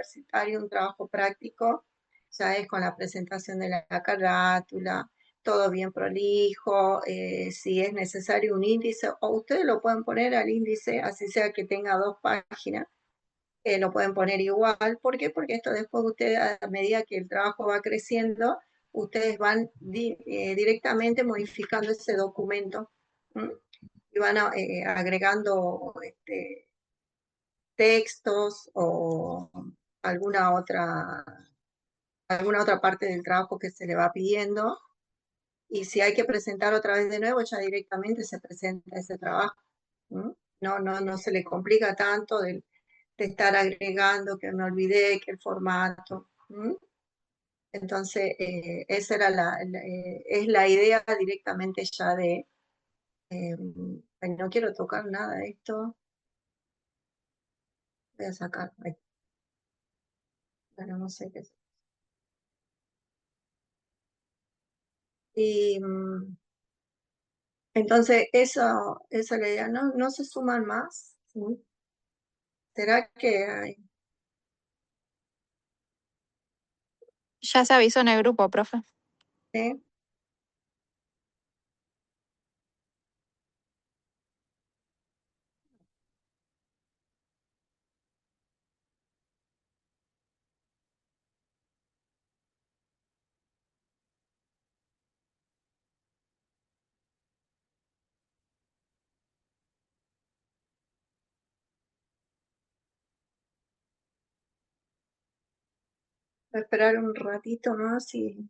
universitario, un trabajo práctico, ya es con la presentación de la carátula, todo bien prolijo, si es necesario un índice, o ustedes lo pueden poner al índice, así sea que tenga 2 páginas, lo pueden poner igual. ¿Por qué? Porque esto después ustedes, a medida que el trabajo va creciendo, ustedes van directamente modificando ese documento, ¿m? Y van agregando textos o alguna otra, alguna otra parte del trabajo que se le va pidiendo. Y si hay que presentar otra vez de nuevo, ya directamente se presenta ese trabajo. ¿M? No se le complica tanto de estar agregando, que me olvidé, que el formato. ¿M? Entonces, esa era es la idea directamente ya de, ay, no quiero tocar nada de esto, voy a sacar, ay, bueno, no sé qué es. Y entonces, esa es la idea, no se suman más, ¿sí? ¿Será que hay? Ya se avisó en el grupo, profe. ¿Sí? Voy a esperar un ratito más y...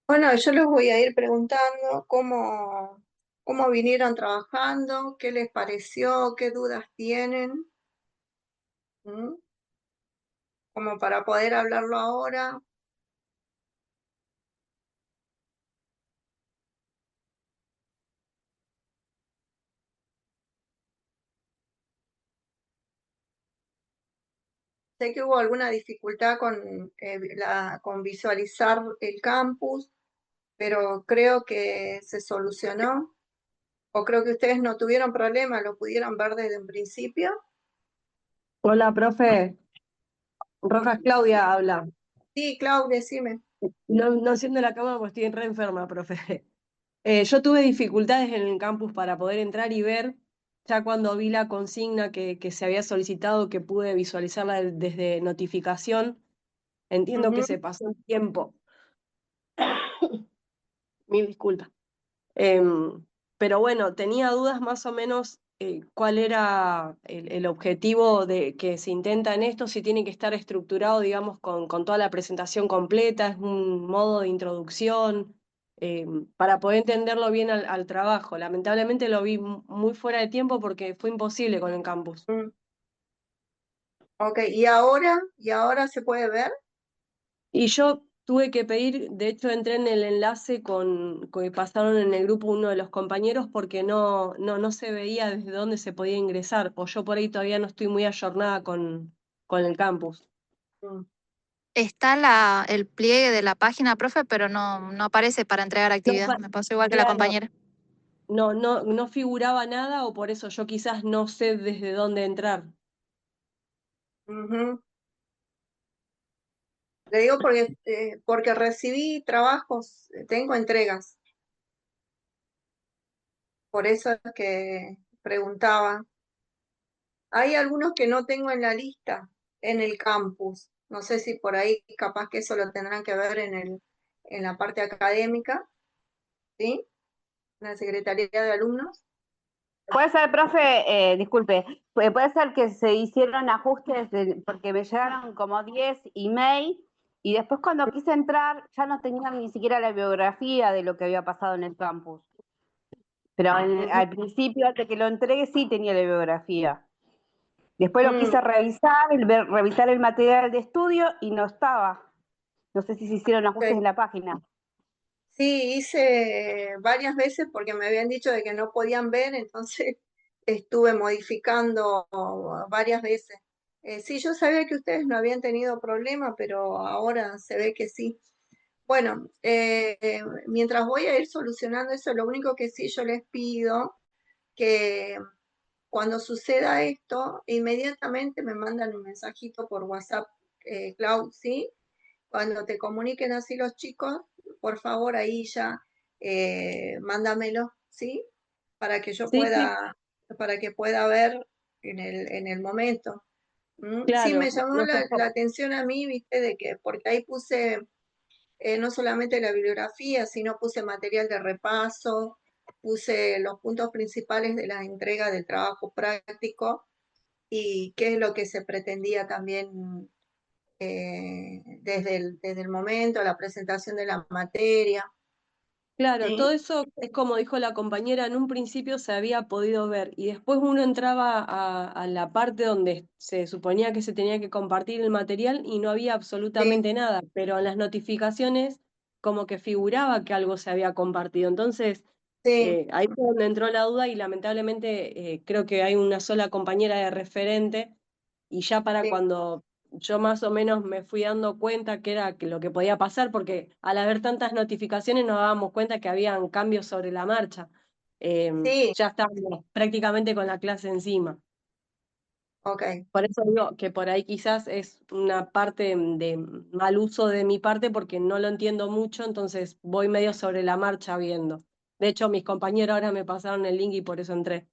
Bueno, yo les voy a ir preguntando cómo vinieron trabajando, qué les pareció, qué dudas tienen, ¿m? Como para poder hablarlo ahora. Sé que hubo alguna dificultad con visualizar el campus, pero creo que se solucionó, o creo que ustedes no tuvieron problema, lo pudieron ver desde un principio. Hola, profe. Rojas Claudia habla. Sí, Clau, decime. No enciendo la cámara porque estoy re enferma, profe. Yo tuve dificultades en el campus para poder entrar y ver, ya cuando vi la consigna que se había solicitado, que pude visualizarla desde notificación. Entiendo que Ujú. se pasó el tiempo. Mil disculpas. Em, pero bueno, tenía dudas más o menos cuál era el objetivo de que se intenta en esto, si tiene que estar estructurado, digamos, con toda la presentación completa, es un modo de introducción, para poder entenderlo bien al trabajo. Lamentablemente lo vi muy fuera de tiempo porque fue imposible con el campus. Mm. Ok, ¿y ahora se puede ver? Y yo tuve que pedir, de hecho entré en el enlace que pasaron en el grupo uno de los compañeros porque no se veía desde dónde se podía ingresar, o yo por ahí todavía no estoy muy ayornada con el campus. Mm. Está el pliegue de la página, profe, pero no aparece para entregar No, actividad. Me pasó igual que la claro, compañera. no figuraba nada o por eso yo quizás no sé desde dónde entrar. Ujú. Le digo porque recibí trabajos, tengo entregas, por eso es que preguntaba. Hay algunos que no tengo en la lista en el campus. No sé si por ahí capaz que eso lo tendrán que ver en la parte académica, ¿sí? En la Secretaría de Alumnos. Puede ser, profe, disculpe, puede ser que se hicieron ajustes porque me llegaron como 10 email y después cuando quise entrar ya no tenían ni siquiera la biografía de lo que había pasado en el campus. Pero Ujú. al principio, antes de que lo entregue, sí tenía la biografía. Después lo Mm, quise revisar, revisar el material de estudio y no estaba. No sé si se hicieron ajustes ok. en la página. Sí, hice varias veces porque me habían dicho de que no podían ver, entonces estuve modificando varias veces. Sí, yo sabía que ustedes no habían tenido problema, pero ahora se ve que sí. Bueno, mientras voy a ir solucionando eso, lo único que sí yo les pido que cuando suceda esto, inmediatamente me mandan un mensajito por WhatsApp, Cloud, ¿sí? Cuando te comuniquen así los chicos, por favor ahí ya mándamelo, ¿sí? Para que yo Sí, sí, para que pueda ver en el momento. ¿Mm? Sí, claro. me llamó la atención a mí, viste, de que, porque ahí puse no solamente la bibliografía, sino puse material de repaso, puse los puntos principales de la entrega del trabajo práctico y qué es lo que se pretendía también desde el momento, la presentación de la materia, Claro, todo ¿sí? eso es como dijo la compañera, en un principio se había podido ver y después uno entraba a la parte donde se suponía que se tenía que compartir el material y no había Sí, absolutamente nada, pero en las notificaciones como que figuraba que algo se había compartido. Entonces, sí, ahí fue donde entró la duda y lamentablemente creo que hay una sola compañera de referente y ya para sí, cuando yo más o menos me fui dando cuenta que era que lo que podía pasar, porque al haber tantas notificaciones nos dábamos cuenta que habían cambios sobre la marcha. sí, Ya estábamos prácticamente con la clase encima. ok. Por eso digo que por ahí quizás es una parte de mal uso de mi parte porque no lo entiendo mucho, entonces voy medio sobre la marcha viendo. De hecho, mis compañeros ahora me pasaron el link y por eso entré.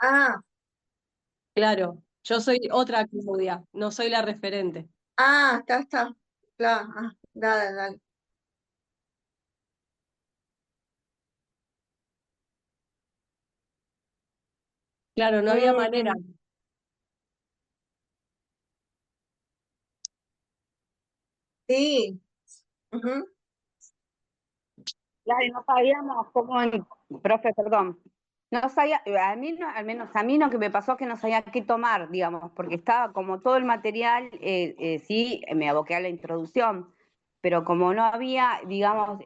Ah, Claro, yo soy otra Claudia, no soy la referente. está, claro, dale, dale. Claro, no había manera. Mm, sí, ujú. Claro, y no sabíamos cómo, profe, perdón. No sabía, a mí no, al menos a mí lo que me pasó es que no sabía qué tomar, digamos, porque estaba como todo el material, sí, me aboqué a la introducción, pero como no había, digamos,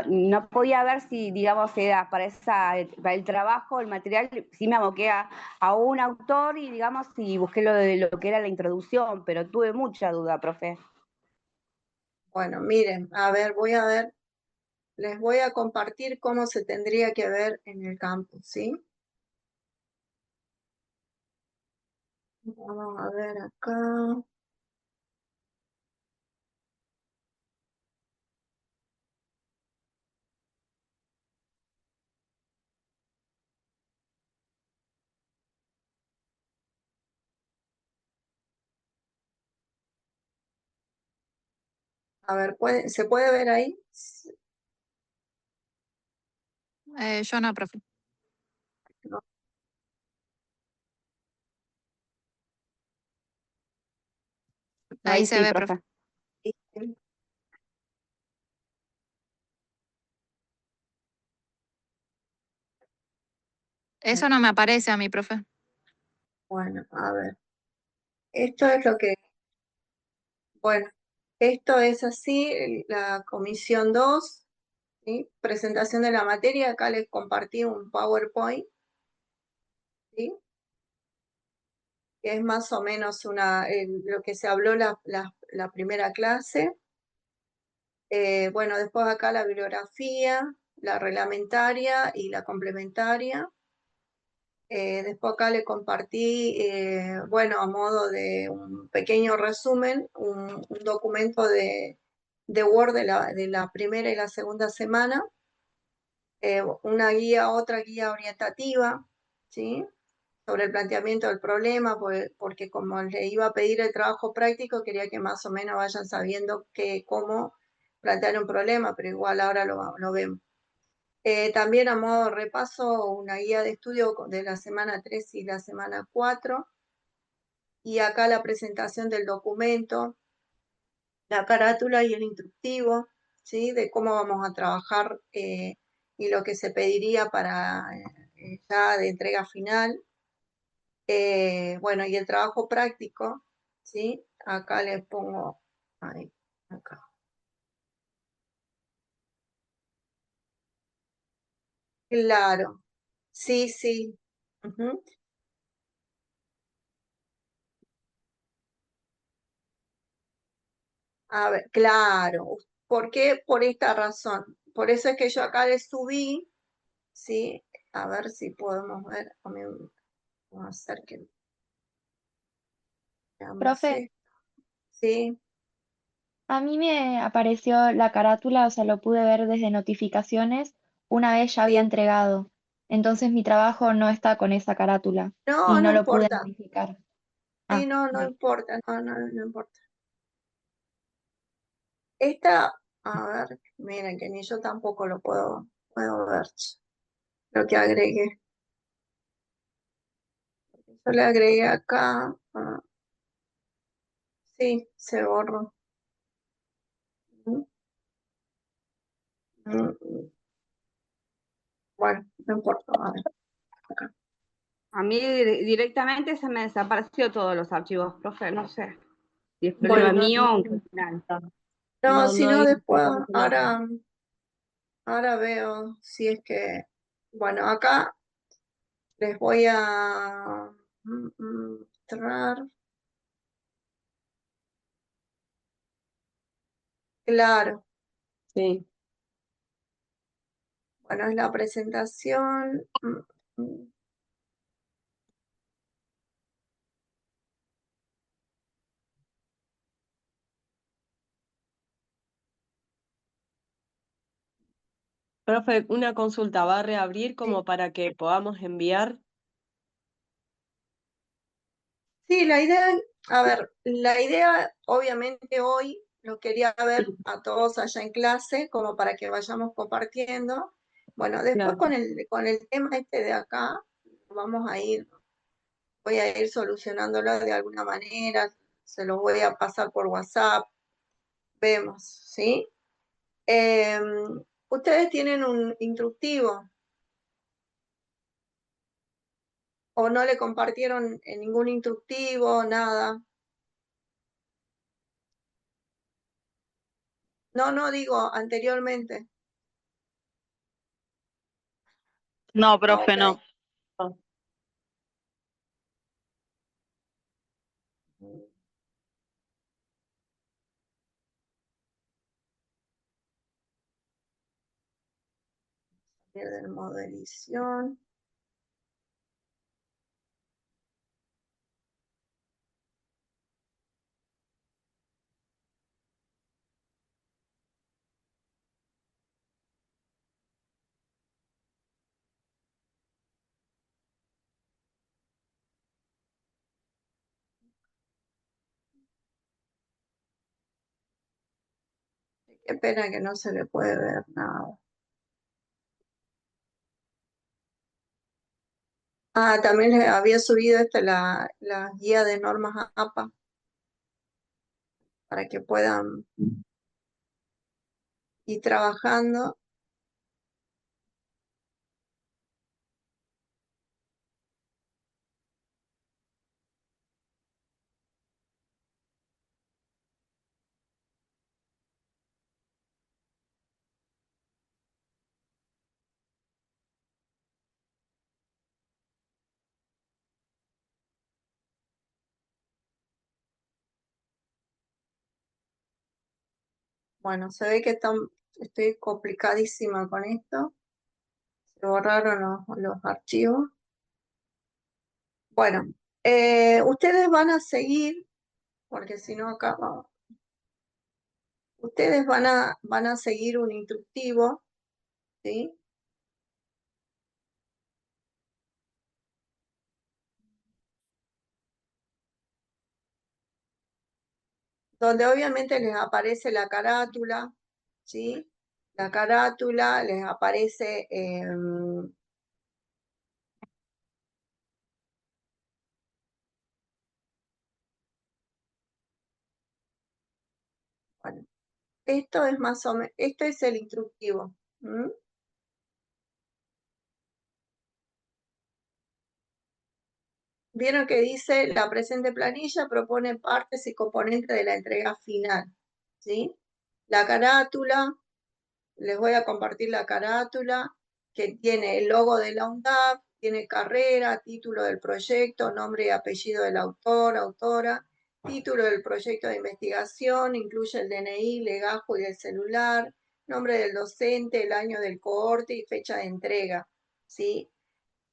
no podía ver si, digamos, era para el trabajo, el material, sí me aboqué a un autor y, digamos, y busqué lo de lo que era la introducción, pero tuve mucha duda, profe. Bueno, miren, a ver, voy a ver, les voy a compartir cómo se tendría que ver en el campus, ¿sí? Vamos a ver acá. A ver, ¿se puede ver ahí? Yo no, profe. No. Ahí Ahí se sí, ve, profe. profe. Eso no me aparece a mi profe. Bueno, a ver. Esto es lo que, bueno, esto es así, la comisión 2, ¿sí? Presentación de la materia. Acá les compartí un PowerPoint, ¿sí? que es más o menos lo que se habló la primera clase. Bueno, después acá la bibliografía, la reglamentaria y la complementaria. Después acá le compartí, bueno, a modo de un pequeño resumen, un documento de Word de la primera y la segunda semana, otra guía orientativa, ¿sí? Sobre el planteamiento del problema, porque como le iba a pedir el trabajo práctico, quería que más o menos vayan sabiendo cómo plantear un problema, pero igual ahora lo vemos. También a modo de repaso, una guía de estudio de la semana 3 y la semana 4, y acá la presentación del documento, la carátula y el instructivo, ¿sí? De cómo vamos a trabajar y lo que se pediría para ya de entrega final. Bueno, y el trabajo práctico, ¿sí? Acá les pongo, ahí, acá. Claro, sí, sí. Ujú. A ver, claro. ¿Por qué? Por esta razón. Por eso es que yo acá le subí, ¿sí? A ver si podemos ver. Vamos a hacer que veamos Profe, esto. Sí. a mí me apareció la carátula, o sea, lo pude ver desde notificaciones una vez ya había Sí. entregado. Entonces mi trabajo no está con esa carátula No, y no no lo pude importa. modificar. Sí, Ah, no, no ok. importa. No, no, no importa. Esta, a ver, miren que ni yo tampoco lo puedo ver. Lo que agregué. Yo le agregué acá. Sí, se borró. Mm, mm, Bueno, no importa. A ver, acá. A mí directamente se me desapareció todos los archivos, profe, no sé si es problema Bueno, mío o personal. no, No, si no no hay después, desaparece nada. ahora veo si es que, bueno, acá les voy a mostrar, claro, Sí. bueno, es la presentación, Profe, una consulta, ¿va a reabrir sí. como para que podamos enviar? Sí, a ver, la idea obviamente hoy lo quería ver a todos allá en clase, como para que vayamos compartiendo. Bueno, después Claro. con el tema este de acá, vamos a ir, voy a ir solucionándolo de alguna manera, se los voy a pasar por WhatsApp, vemos, ¿sí? ¿Ustedes tienen un instructivo o no le compartieron ningún instructivo, nada? No, no digo anteriormente. No, profe, Ok. no. Ah, Pierde el modo edición. Qué pena que no se le puede ver nada. Ah, también les había subido la guía de normas APA para que puedan ir trabajando. Bueno, se ve que estoy complicadísima con esto. Se borraron los archivos. Bueno, ustedes van a seguir, porque si no acá ustedes van a seguir un instructivo, ¿sí? Donde obviamente les aparece la carátula, ¿sí? La carátula les aparece bueno, esto es más o menos, esto es el instructivo. ¿M? Vieron que dice la presente planilla propone partes y componentes de la entrega final, ¿sí? La carátula, les voy a compartir la carátula que tiene el logo de la UNDAP, tiene carrera, título del proyecto, nombre y apellido del autor, autora, título del proyecto de investigación, incluye el DNI, legajo y el celular, nombre del docente, el año del cohorte y fecha de entrega, ¿sí?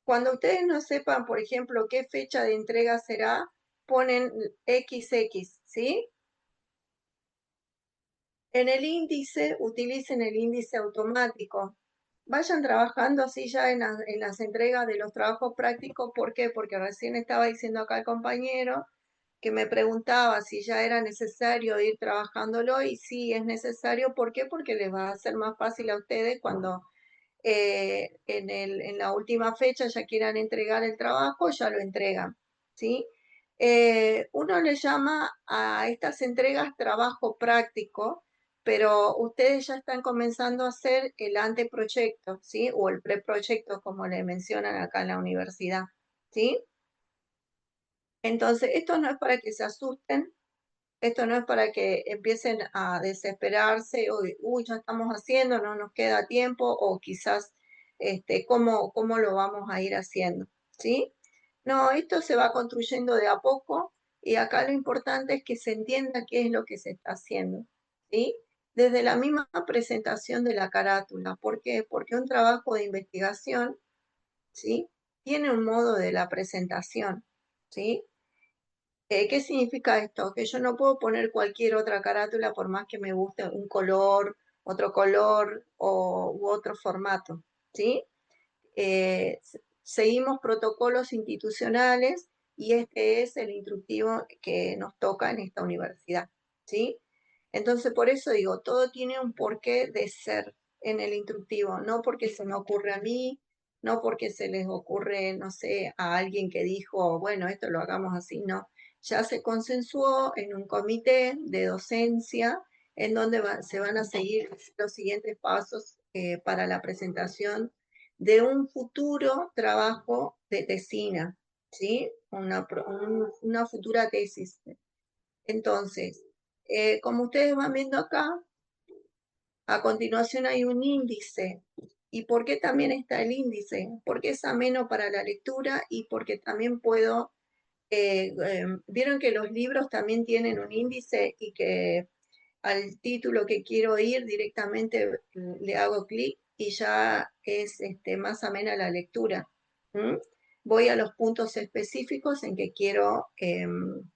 Cuando ustedes no sepan, por ejemplo, qué fecha de entrega será, ponen XX, ¿sí? En el índice, utilicen el índice automático. Vayan trabajando así ya en las entregas de los trabajos prácticos. ¿Por qué? Porque recién estaba diciendo acá el compañero que me preguntaba si ya era necesario ir trabajándolo y sí es necesario. ¿Por qué? Porque les va a ser más fácil a ustedes cuando en la última fecha ya quieran entregar el trabajo, ya lo entregan, ¿sí? Uno le llama a estas entregas trabajo práctico, pero ustedes ya están comenzando a hacer el anteproyecto, ¿sí? O el preproyecto, como le mencionan acá en la universidad, ¿sí? Entonces, esto no es para que se asusten, esto no es para que empiecen a desesperarse, uy, ya estamos haciendo, no nos queda tiempo, o quizás, ¿cómo lo vamos a ir haciendo? ¿Sí? No, esto se va construyendo de a poco y acá lo importante es que se entienda qué es lo que se está haciendo, ¿sí? Desde la misma presentación de la carátula. ¿Por qué? Porque un trabajo de investigación, ¿sí? Tiene un modo de la presentación, ¿sí? ¿Qué significa esto? Que yo no puedo poner cualquier otra carátula por más que me guste un color, otro color u otro formato, ¿sí? Seguimos protocolos institucionales y este es el instructivo que nos toca en esta universidad, ¿sí? Entonces, por eso digo, todo tiene un porqué de ser en el instructivo, no porque se me ocurre a mí, no porque se les ocurre, no sé, a alguien que dijo, bueno, esto lo hagamos así, no. Ya se consensuó en un comité de docencia en donde se van a seguir los siguientes pasos para la presentación de un futuro trabajo de tesina, ¿sí? Una futura tesis. Entonces, como ustedes van viendo acá, a continuación hay un índice. ¿Y por qué también está el índice? Porque es ameno para la lectura y porque también puedo, vieron que los libros también tienen un índice y que al título que quiero ir directamente le hago clic y ya es más amena la lectura. ¿Mm? Voy a los puntos específicos en que quiero, en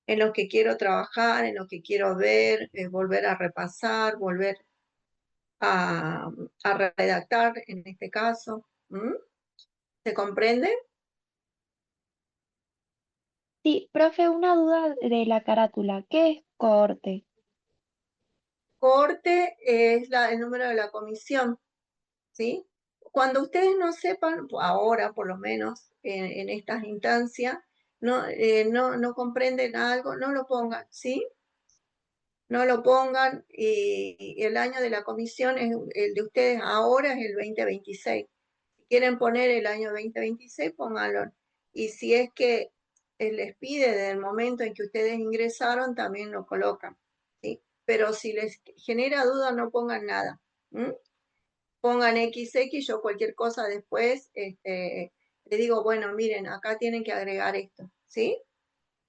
los que quiero trabajar, en los que quiero ver, volver a repasar, volver a, a redactar en este caso. ¿Mm? ¿Se comprende? Sí, profe, una duda de la carátula. ¿Qué es cohorte? Corte es el número de la comisión, ¿sí? Cuando ustedes no sepan, ahora por lo menos en estas instancias, no comprenden algo, no lo pongan, ¿sí? No lo pongan y el año de la comisión es el de ustedes ahora es el 2026. Si quieren poner el año 2026, pónganlo. Y si es que les pide desde el momento en que ustedes ingresaron, también lo colocan, ¿sí? Pero si les genera duda, no pongan nada. ¿M? Pongan XX, yo cualquier cosa después le digo, bueno, miren, acá tienen que agregar esto, ¿sí?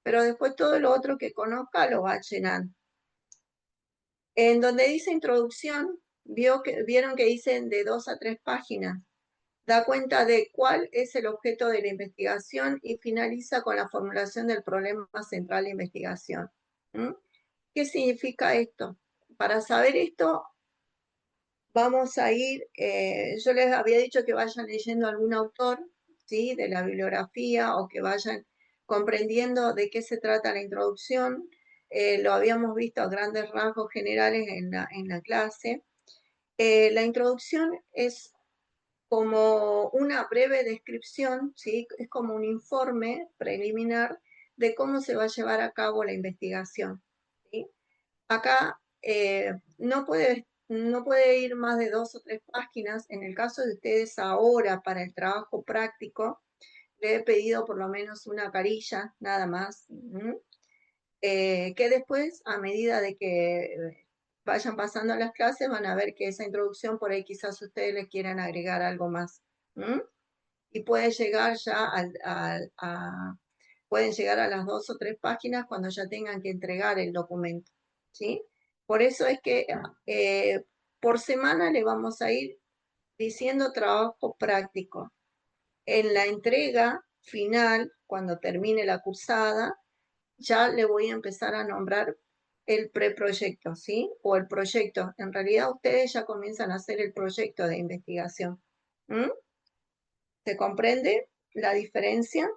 Pero después todo lo otro que conozca lo va llenando. En donde dice introducción, vieron que dicen de 2 a 3 páginas. Da cuenta de cuál es el objeto de la investigación y finaliza con la formulación del problema central de investigación. ¿Mm? ¿Qué significa esto? Para saber esto, vamos a ir, yo les había dicho que vayan leyendo algún autor, ¿sí? De la bibliografía, o que vayan comprendiendo de qué se trata la introducción. Lo habíamos visto a grandes rasgos generales en la clase. La introducción es como una breve descripción, ¿sí? Es como un informe preliminar de cómo se va a llevar a cabo la investigación, ¿sí? Acá no puede ir más de 2 o 3 páginas. En el caso de ustedes ahora, para el trabajo práctico, le he pedido por lo menos una carilla, nada más, que después, a medida de que vayan pasando las clases, van a ver que esa introducción, por ahí quizás ustedes les quieran agregar algo más. Y puede llegar ya pueden llegar a las 2 o 3 páginas cuando ya tengan que entregar el documento, ¿sí? Por eso es que por semana le vamos a ir diciendo trabajo práctico. En la entrega final, cuando termine la cursada, ya le voy a empezar a nombrar el preproyecto, ¿sí? O el proyecto. En realidad ustedes ya comienzan a hacer el proyecto de investigación. ¿Se comprende la diferencia?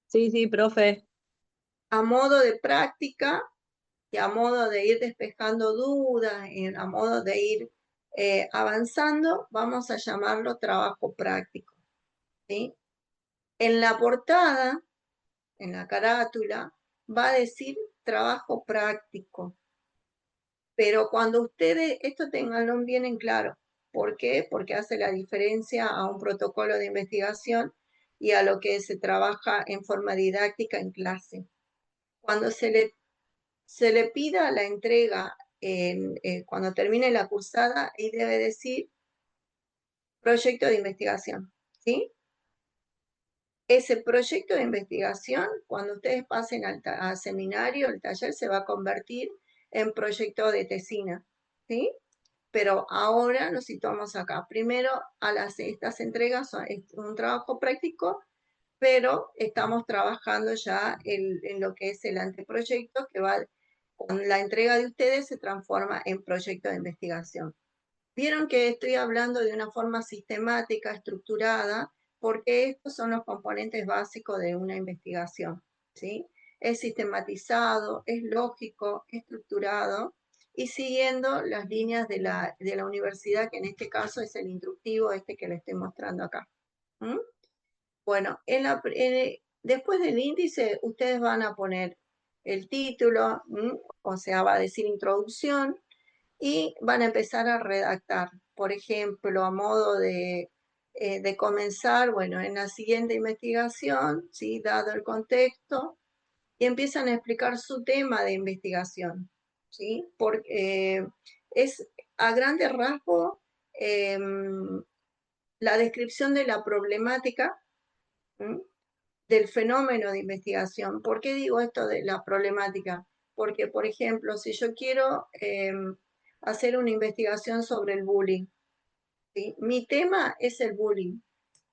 Sí, sí, profe. A modo de práctica y a modo de ir despejando dudas, y a modo de ir avanzando, vamos a llamarlo trabajo práctico, ¿sí? En la portada, en la carátula, va a decir trabajo práctico. Pero cuando ustedes, esto tenganlo bien en claro. ¿Por qué? Porque hace la diferencia a un protocolo de investigación y a lo que se trabaja en forma didáctica en clase. Cuando se le pida la entrega cuando termine la cursada, y debe decir proyecto de investigación, ¿sí? Ese proyecto de investigación, cuando ustedes pasen al seminario, el taller se va a convertir en proyecto de tesina, ¿sí? Pero ahora nos situamos acá. Primero, estas entregas son un trabajo práctico, pero estamos trabajando ya en lo que es el anteproyecto, que va, con la entrega de ustedes se transforma en proyecto de investigación. Vieron que estoy hablando de una forma sistemática, estructurada, porque estos son los componentes básicos de una investigación, ¿sí? Es sistematizado, es lógico, estructurado, y siguiendo las líneas de la universidad, que en este caso es el instructivo que le estoy mostrando acá. Bueno, después del índice, ustedes van a poner el título, o sea, va a decir introducción, y van a empezar a redactar. Por ejemplo, a modo de comenzar, bueno, en la siguiente investigación, ¿sí? Dado el contexto, y empiezan a explicar su tema de investigación, ¿sí? Porque es a grande rasgo la descripción de la problemática, del fenómeno de investigación. ¿Por qué digo esto de la problemática? Porque, por ejemplo, si yo quiero hacer una investigación sobre el bullying, ¿sí? Mi tema es el bullying,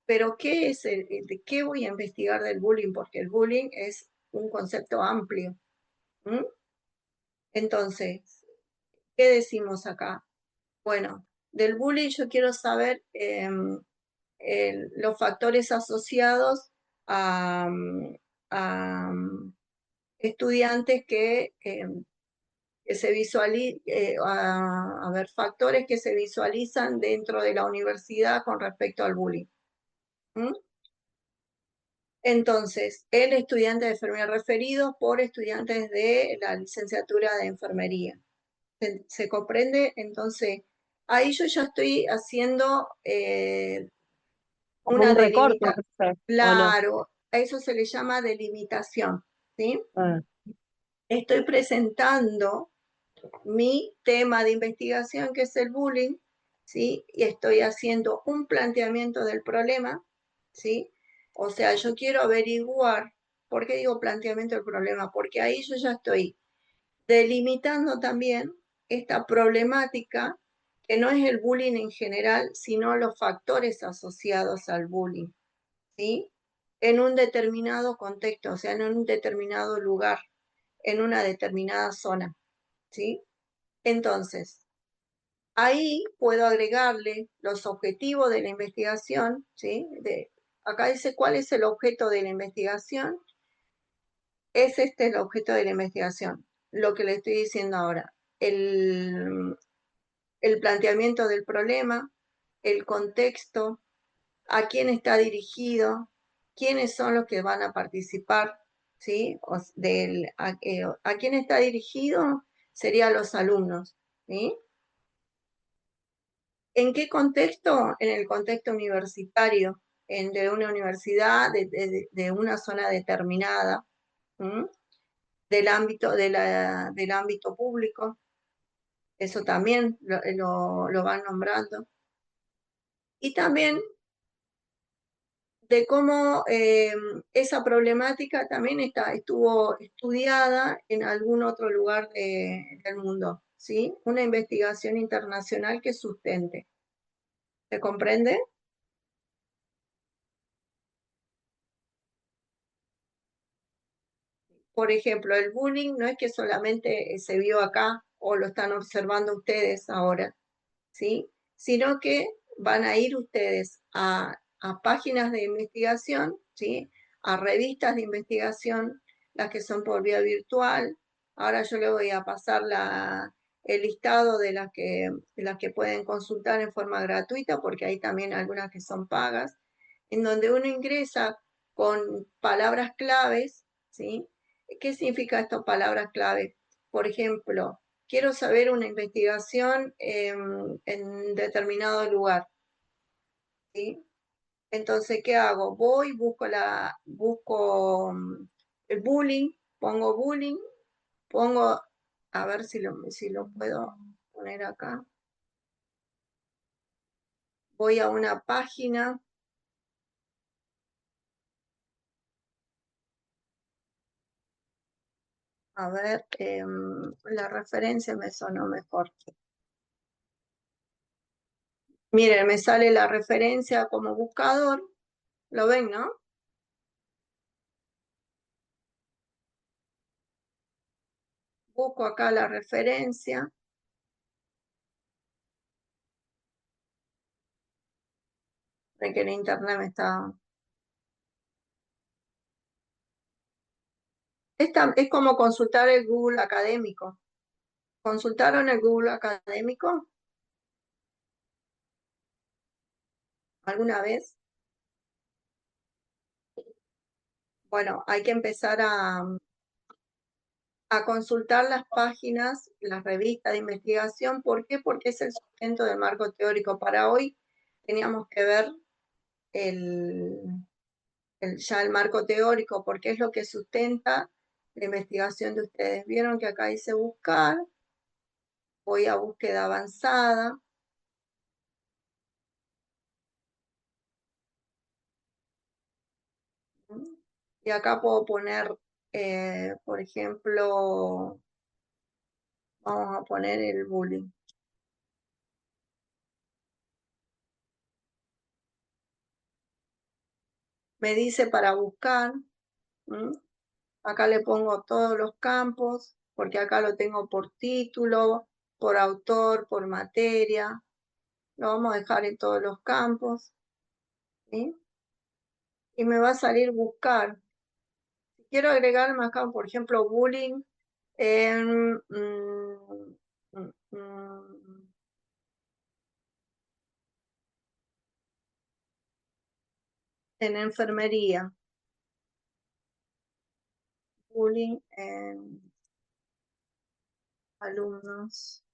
pero ¿de qué voy a investigar del bullying? Porque el bullying es un concepto amplio. Entonces, ¿qué decimos acá? Bueno, del bullying yo quiero saber los factores asociados a, a estudiantes que se visualizan, a ver, factores que se visualizan dentro de la universidad con respecto al bullying. Entonces, el estudiante de enfermería referido por estudiantes de la licenciatura de enfermería. ¿Se comprende? Entonces, ahí yo ya estoy haciendo Como una un recorte, delimitación. profe, ¿o no? Claro, a eso se le llama delimitación, ¿sí? Ah, Estoy presentando mi tema de investigación, que es el bullying, ¿sí? Y estoy haciendo un planteamiento del problema, ¿sí? O sea, yo quiero averiguar ¿Por qué digo planteamiento del problema? Porque ahí yo ya estoy delimitando también esta problemática que no es el bullying en general, sino los factores asociados al bullying, ¿sí? En un determinado contexto, o sea, en un determinado lugar, en una determinada zona, ¿sí? Entonces, ahí puedo agregarle los objetivos de la investigación, ¿sí? Acá dice cuál es el objeto de la investigación. Es este el objeto de la investigación, lo que le estoy diciendo ahora. El planteamiento del problema, el contexto, a quién está dirigido, quiénes son los que van a participar, ¿sí? A quién está dirigido serían los alumnos, ¿sí? ¿En qué contexto? En el contexto universitario, de una universidad, de una zona determinada, ¿sí? Del ámbito, del ámbito público, eso también lo van nombrando. Y también de cómo esa problemática también estuvo estudiada en algún otro lugar del mundo, ¿sí? Una investigación internacional que sustente. ¿Se comprende? Por ejemplo, el bullying no es que solamente se vio acá o lo están observando ustedes ahora, ¿sí? Sino que van a ir ustedes a páginas de investigación, ¿sí? A revistas de investigación, las que son por vía virtual. Ahora yo le voy a pasar el listado de las que pueden consultar en forma gratuita, porque hay también algunas que son pagas, en donde uno ingresa con palabras claves, ¿sí? ¿Qué significa estas palabras clave? Por ejemplo, quiero saber una investigación en determinado lugar, ¿sí? Entonces, ¿qué hago? Voy, busco el bullying, pongo, a ver si lo puedo poner acá. Voy a una página. A ver, la referencia me sonó mejor. Miren, me sale la referencia como buscador. ¿Lo ven, no? Busco acá la referencia. De que el internet me está... Es como consultar el Google académico. ¿Consultaron el Google académico alguna vez? Bueno, hay que empezar a consultar las páginas, las revistas de investigación. ¿Por qué? Porque es el sustento del marco teórico. Para hoy teníamos que ver ya el marco teórico, porque es lo que sustenta la investigación de ustedes. Vieron que acá dice buscar, voy a búsqueda avanzada. Y acá puedo poner, por ejemplo, vamos a poner el bullying. Me dice para buscar. Acá le pongo todos los campos, porque acá lo tengo por título, por autor, por materia. Lo vamos a dejar en todos los campos. ¿Sí? Y me va a salir buscar. Si quiero agregar más acá, por ejemplo, bullying en, en enfermería. Bullying en alumnos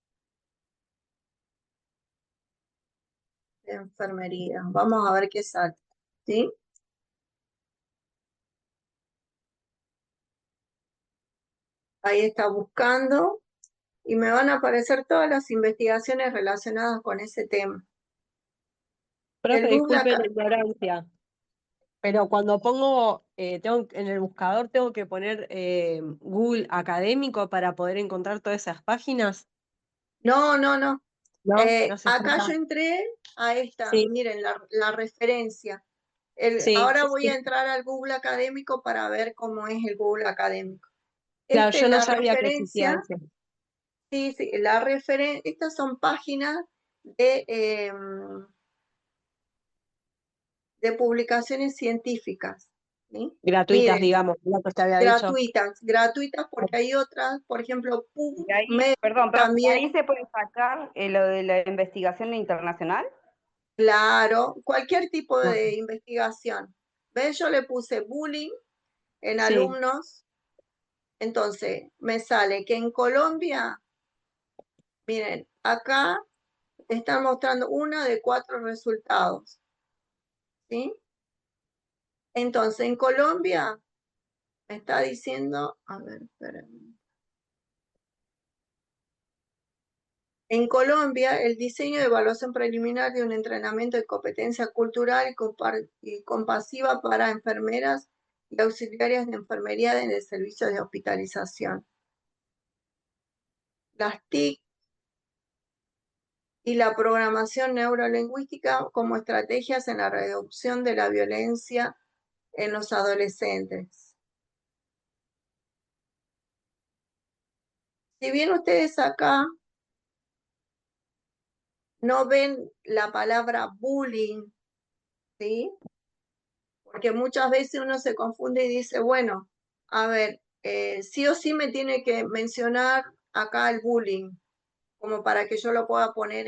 de enfermería. Vamos a ver qué sale. ¿Sí? Ahí está buscando y me van a aparecer todas las investigaciones relacionadas con ese tema. Profe, El Google disculpe la acá. ignorancia. Pero cuando pongo, en el buscador tengo que poner Google Académico para poder encontrar todas esas páginas. No, no, no. ¿No? No hace Acá falta. yo entré a esta, Sí, miren, la referencia. sí, Ahora sí, voy a sí. entrar al Google Académico para ver cómo es el Google Académico. Claro, Esta es yo no la sabía que existía referencia. ese. Sí, sí, estas son páginas de publicaciones científicas, ¿sí? Gratuitas, Miren, digamos, lo que te había dicho. gratuitas porque hay otras, por ejemplo, Y ahí, PubMed perdón, profe, también, ahí se puede sacar lo de la investigación internacional. claro, cualquier tipo Ah, de investigación. ¿Ves? Yo le puse bullying en sí, alumnos, entonces me sale que en Colombia, miren, acá están mostrando uno de 4 resultados, ¿sí? Entonces, en Colombia me está diciendo, a ver, espérenme. En Colombia, el diseño de evaluación preliminar de un entrenamiento de competencia cultural y compasiva para enfermeras y auxiliares de enfermería en el servicio de hospitalización. Las TIC y la programación neurolingüística como estrategias en la reducción de la violencia en los adolescentes. Si bien ustedes acá no ven la palabra bullying, ¿sí? Porque muchas veces uno se confunde y dice, bueno, a ver, sí o sí me tiene que mencionar acá el bullying, como para que yo lo pueda poner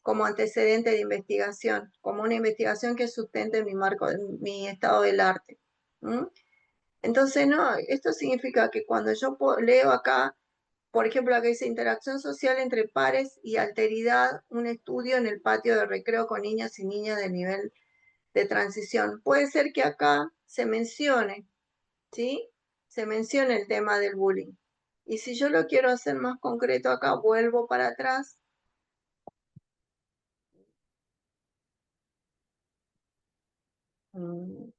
como antecedente de investigación, como una investigación que sustente mi marco, mi estado del arte. ¿Mm? Entonces, no, esto significa que cuando yo leo acá, por ejemplo, acá dice interacción social entre pares y alteridad, un estudio en el patio de recreo con niñas y niñas de nivel de transición. Puede ser que acá se mencione, ¿sí? Se mencione el tema del bullying. Y si yo lo quiero hacer más concreto acá, vuelvo para atrás. Mm,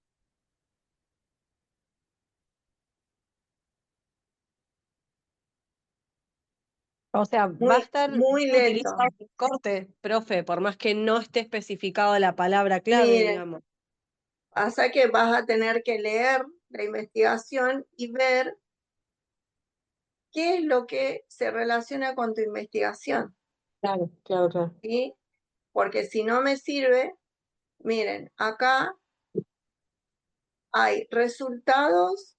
o sea, va a Muy, estar bien muy lento. utilizado el corte, profe, por más que no esté especificado la palabra clave, Miren, digamos. hasta que vas a tener que leer la investigación y ver qué es lo que se relaciona con tu investigación, Claro, claro, claro. ¿sí? Porque si no me sirve, miren, acá hay resultados.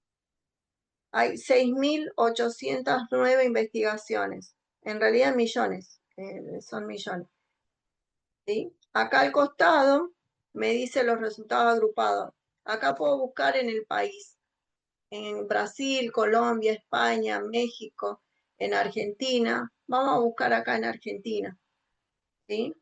Hay 6.809 investigaciones, en realidad millones, son millones. ¿Sí? Acá al costado me dice los resultados agrupados. Acá puedo buscar en el país, en Brasil, Colombia, España, México, en Argentina. Vamos a buscar acá en Argentina. ¿Sí?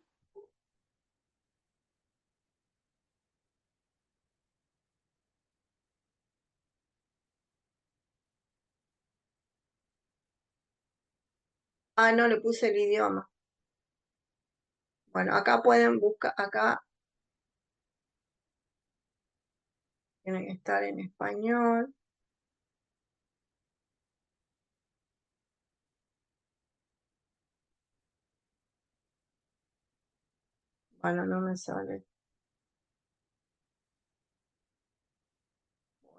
Ah, no le puse el idioma. Bueno, acá pueden buscar, acá tiene que estar en español. Bueno, no me sale.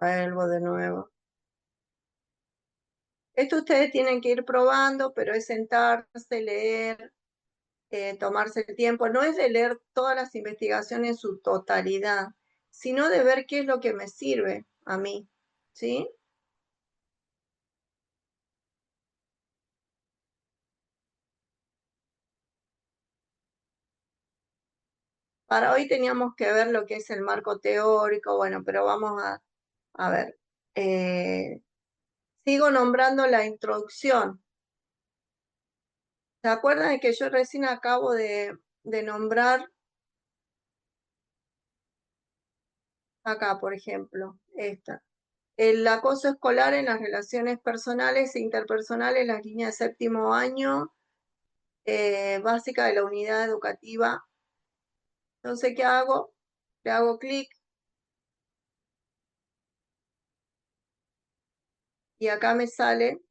Vuelvo de nuevo. Esto ustedes tienen que ir probando, pero es sentarse, leer, tomarse el tiempo. No es de leer todas las investigaciones en su totalidad, sino de ver qué es lo que me sirve a mí, ¿sí? Para hoy teníamos que ver lo que es el marco teórico, bueno, pero vamos a ver. Sigo nombrando la introducción. ¿Se acuerdan de que yo recién acabo de nombrar acá, por ejemplo, esta? El acoso escolar en las relaciones personales e interpersonales, las líneas de séptimo año, básica de la unidad educativa. Entonces, ¿qué hago? le hago clic y acá me sale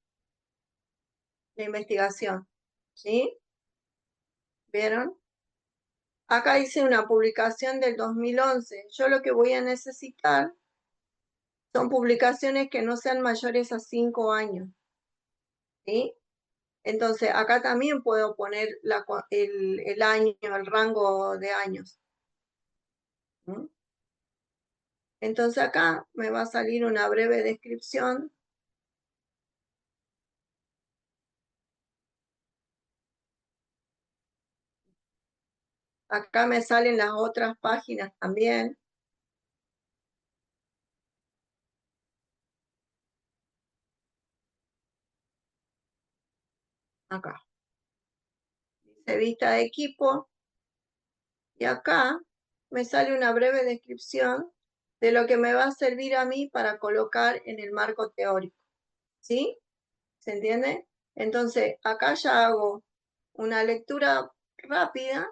la investigación, ¿sí? ¿Vieron? Acá hice una publicación del 2011. Yo lo que voy a necesitar son publicaciones que no sean mayores a 5 años, ¿sí? Entonces, acá también puedo poner el año, el rango de años. ¿Mm? Entonces acá me va a salir una breve descripción. Acá me salen las otras páginas también. Acá. Dice vista de equipo. Y acá me sale una breve descripción de lo que me va a servir a mí para colocar en el marco teórico. ¿Sí? ¿Se entiende? Entonces, acá ya hago una lectura rápida.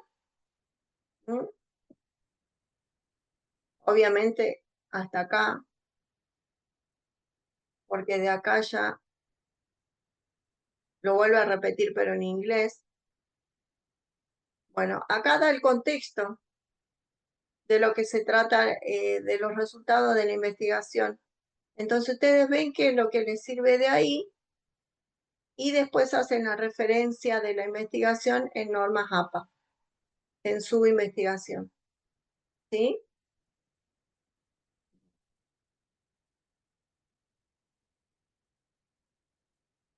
¿Mm? Obviamente, hasta acá, porque de acá ya lo vuelvo a repetir, pero en inglés. Bueno, acá da el contexto de lo que se trata, de los resultados de la investigación. Entonces, ustedes ven qué es lo que les sirve de ahí y después hacen la referencia de la investigación en normas APA, en su investigación. ¿Sí?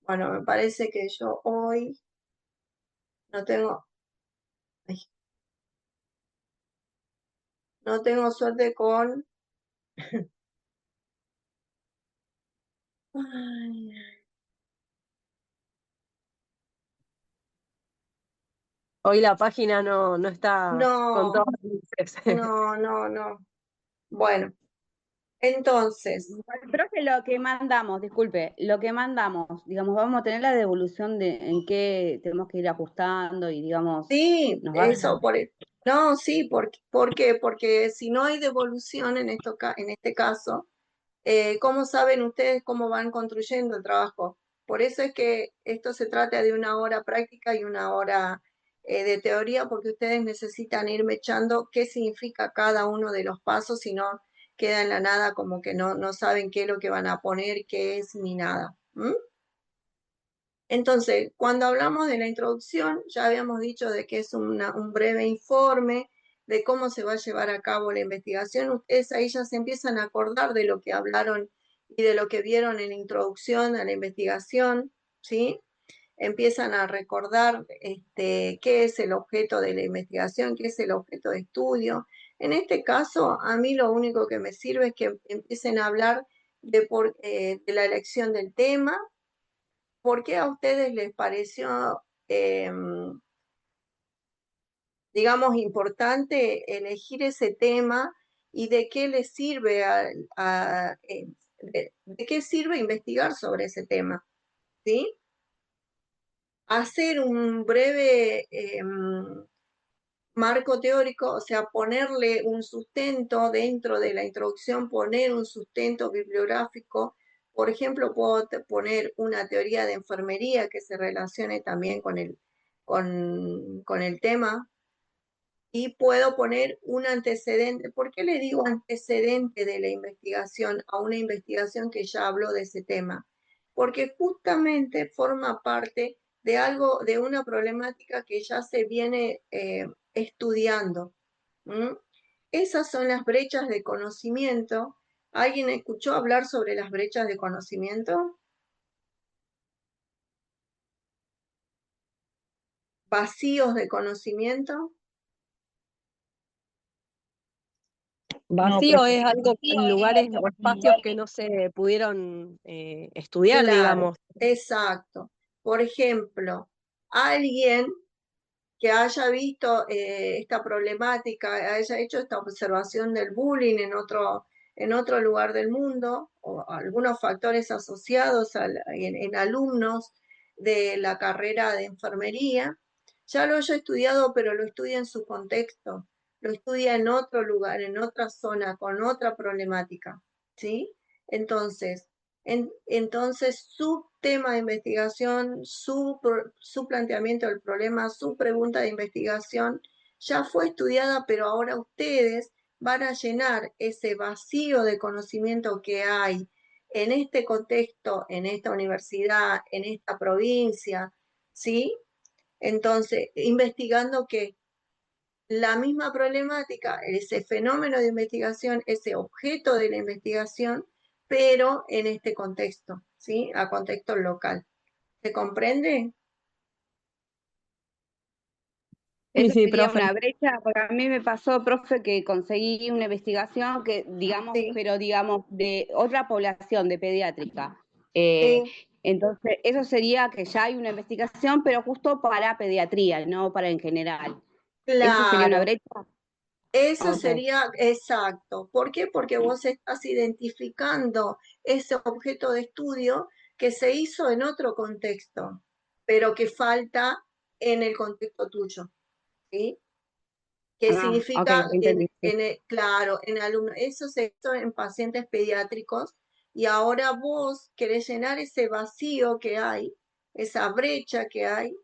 Bueno, me parece que yo hoy no tengo, ay, no tengo suerte con... Ay, Hoy la página no está con no, todas las luces. no. Bueno, entonces, Profe, lo que mandamos, disculpe, lo que mandamos, digamos, vamos a tener la devolución de en qué tenemos que ir ajustando y, digamos, sí, nos va a... eso, no, sí, ¿por qué? Porque si no hay devolución en este caso, ¿cómo saben ustedes cómo van construyendo el trabajo? Por eso es que esto se trata de una hora práctica y una hora de teoría, porque ustedes necesitan ir mechando qué significa cada uno de los pasos, si no queda en la nada como que no saben qué es lo que van a poner, qué es ni nada. ¿Mm? Entonces, cuando hablamos de la introducción, ya habíamos dicho de que es un breve informe de cómo se va a llevar a cabo la investigación. Ustedes ahí ya se empiezan a acordar de lo que hablaron y de lo que vieron en la introducción a la investigación, ¿sí? Empiezan a recordar qué es el objeto de la investigación, qué es el objeto de estudio. En este caso, a mí lo único que me sirve es que empiecen a hablar de la elección del tema. ¿Por qué a ustedes les pareció, digamos, importante elegir ese tema y de qué les sirve de qué sirve investigar sobre ese tema? ¿Sí? Hacer un breve marco teórico, o sea, ponerle un sustento dentro de la introducción, poner un sustento bibliográfico. Por ejemplo, puedo poner una teoría de enfermería que se relacione también con el tema. Y puedo poner un antecedente. ¿Por qué le digo antecedente de la investigación a una investigación que ya habló de ese tema? Porque justamente forma parte de algo, de una problemática que ya se viene estudiando. ¿Mm? Esas son las brechas de conocimiento. ¿Alguien escuchó hablar sobre las brechas de conocimiento? ¿Vacíos de conocimiento? Vacío es algo, lugares o espacios que no se pudieron estudiar, Claro, digamos. exacto. Por ejemplo, alguien que haya visto esta problemática, haya hecho esta observación del bullying en otro lugar del mundo, o algunos factores asociados en alumnos de la carrera de enfermería, ya lo haya estudiado, pero lo estudia en su contexto. lo estudia en otro lugar, en otra zona, con otra problemática, ¿sí? Entonces, entonces su tema de investigación, su planteamiento del problema, su pregunta de investigación ya fue estudiada, pero ahora ustedes van a llenar ese vacío de conocimiento que hay en este contexto, en esta universidad, en esta provincia, ¿sí? Entonces, investigando que la misma problemática, ese fenómeno de investigación, ese objeto de la investigación, pero en este contexto, ¿sí? A contexto local. ¿Se comprende? Sí, Eso sí, sería profe. una brecha, porque a mí me pasó, profe, que conseguí una investigación que, digamos, Sí, pero digamos, de otra población, de pediátrica. Eh, sí, entonces, eso sería que ya hay una investigación, pero justo para pediatría, no para en general. ¿Eso sería una claro. brecha? Eso Ok. sería exacto. ¿Por qué? Porque vos estás identificando ese objeto de estudio que se hizo en otro contexto, pero que falta en el contexto tuyo, ¿sí? ¿Qué Ah, ok, significa entendí. Sí. claro, en alumnos? Eso se hizo en pacientes pediátricos y ahora vos querés llenar ese vacío que hay, esa brecha que hay,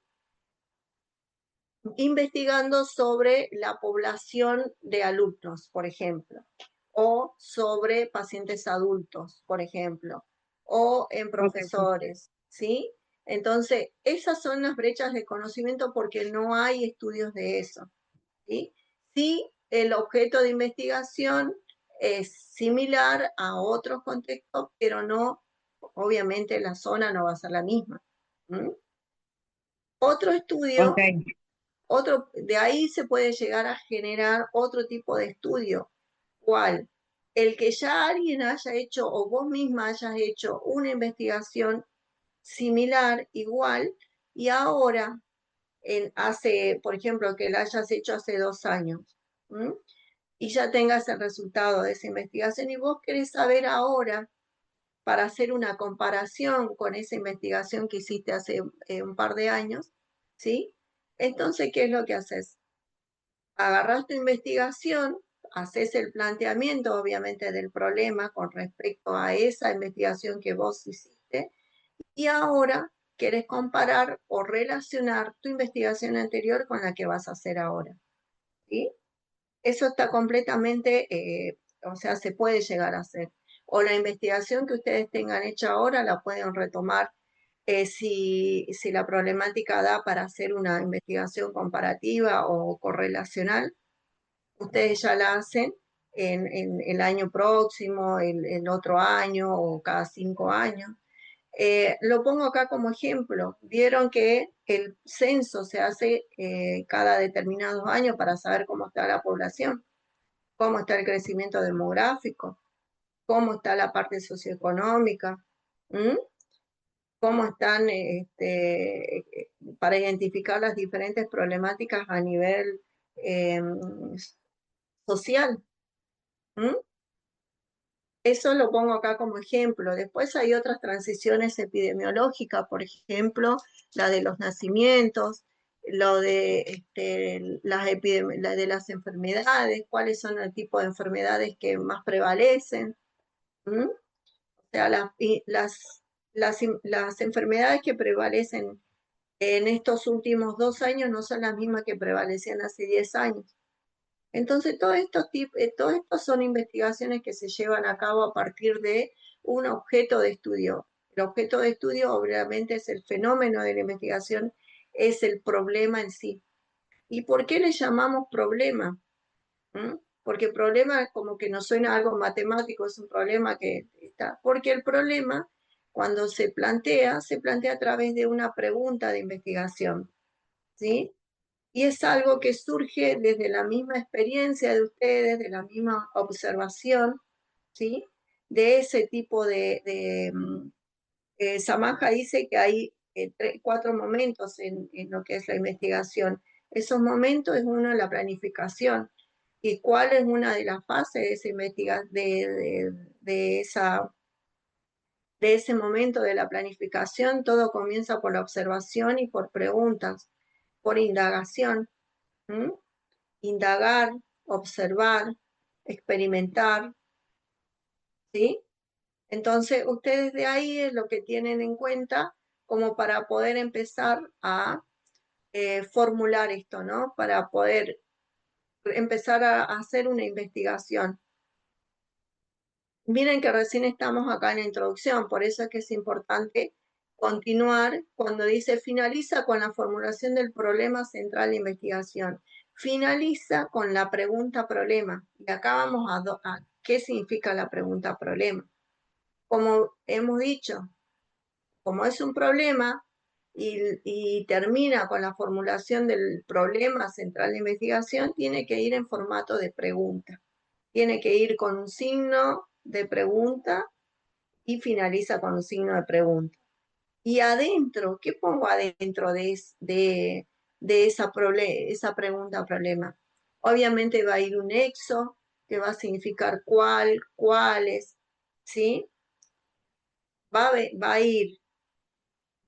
investigando sobre la población de alumnos, por ejemplo, o sobre pacientes adultos, por ejemplo, o en Ok, sí. profesores, ¿sí? Entonces, esas son las brechas de conocimiento porque no hay estudios de eso, ¿sí? Sí, el objeto de investigación es similar a otros contextos, pero no, obviamente la zona no va a ser la misma. ¿Mm? Otro Ok, estudio de ahí se puede llegar a generar otro tipo de estudio. ¿Cuál? El que ya alguien haya hecho o vos misma hayas hecho una investigación similar, igual, y ahora, por ejemplo, que la hayas hecho hace 2 años, ¿m? Y ya tengas el resultado de esa investigación y vos querés saber ahora, para hacer una comparación con esa investigación que hiciste hace un par de años, ¿sí? Entonces, ¿qué es lo que haces? Agarrás tu investigación, haces el planteamiento, obviamente, del problema con respecto a esa investigación que vos hiciste, y ahora querés comparar o relacionar tu investigación anterior con la que vas a hacer ahora. ¿Sí? Eso está completamente, o sea, se puede llegar a hacer. O la investigación que ustedes tengan hecha ahora la pueden retomar si la problemática da para hacer una investigación comparativa o correlacional, ustedes ya la hacen en el año próximo, el otro año o cada 5 años. Lo pongo acá como ejemplo. Vieron que el censo se hace cada determinados años para saber cómo está la población, cómo está el crecimiento demográfico, cómo está la parte socioeconómica, ¿m? Cómo están para identificar las diferentes problemáticas a nivel eh, social. ¿M? Eso lo pongo acá como ejemplo. Después hay otras transiciones epidemiológicas, por ejemplo, la de los nacimientos, lo de la de las enfermedades, cuáles son el tipo de enfermedades que más prevalecen. ¿Mm? O sea, las enfermedades que prevalecen en estos últimos 2 años no son las mismas que prevalecían hace 10 años. Entonces, todo esto son investigaciones que se llevan a cabo a partir de un objeto de estudio. El objeto de estudio, obviamente, es el fenómeno de la investigación, es el problema en sí. ¿Y por qué le llamamos problema? ¿Mm? Porque problema es como que nos suena algo matemático, es un problema que está. Porque el problema, cuando se plantea a través de una pregunta de investigación, ¿sí? Y es algo que surge desde la misma experiencia de ustedes, de la misma observación, ¿sí? De ese tipo Samaja dice que hay 4 momentos en lo que es la investigación. Esos momentos es uno, la planificación. ¿Y cuál es una de las fases de esa de ese momento de la planificación? Todo comienza por la observación y por preguntas, por indagación. ¿M? Indagar, observar, experimentar, ¿sí? Entonces, ustedes de ahí es lo que tienen en cuenta como para poder empezar a formular esto, ¿no? Para poder empezar a hacer una investigación. Miren que recién estamos acá en la introducción, por eso es que es importante continuar cuando dice finaliza con la formulación del problema central de investigación. Finaliza con la pregunta problema. Y acá vamos a qué significa la pregunta problema. Como hemos dicho, como es un problema y termina con la formulación del problema central de investigación, tiene que ir en formato de pregunta. Tiene que ir con un signo de pregunta y finaliza con un signo de pregunta. Y adentro, ¿qué pongo adentro de esa pregunta problema? Obviamente va a ir un nexo que va a significar cuál, cuáles, ¿sí? Va a ir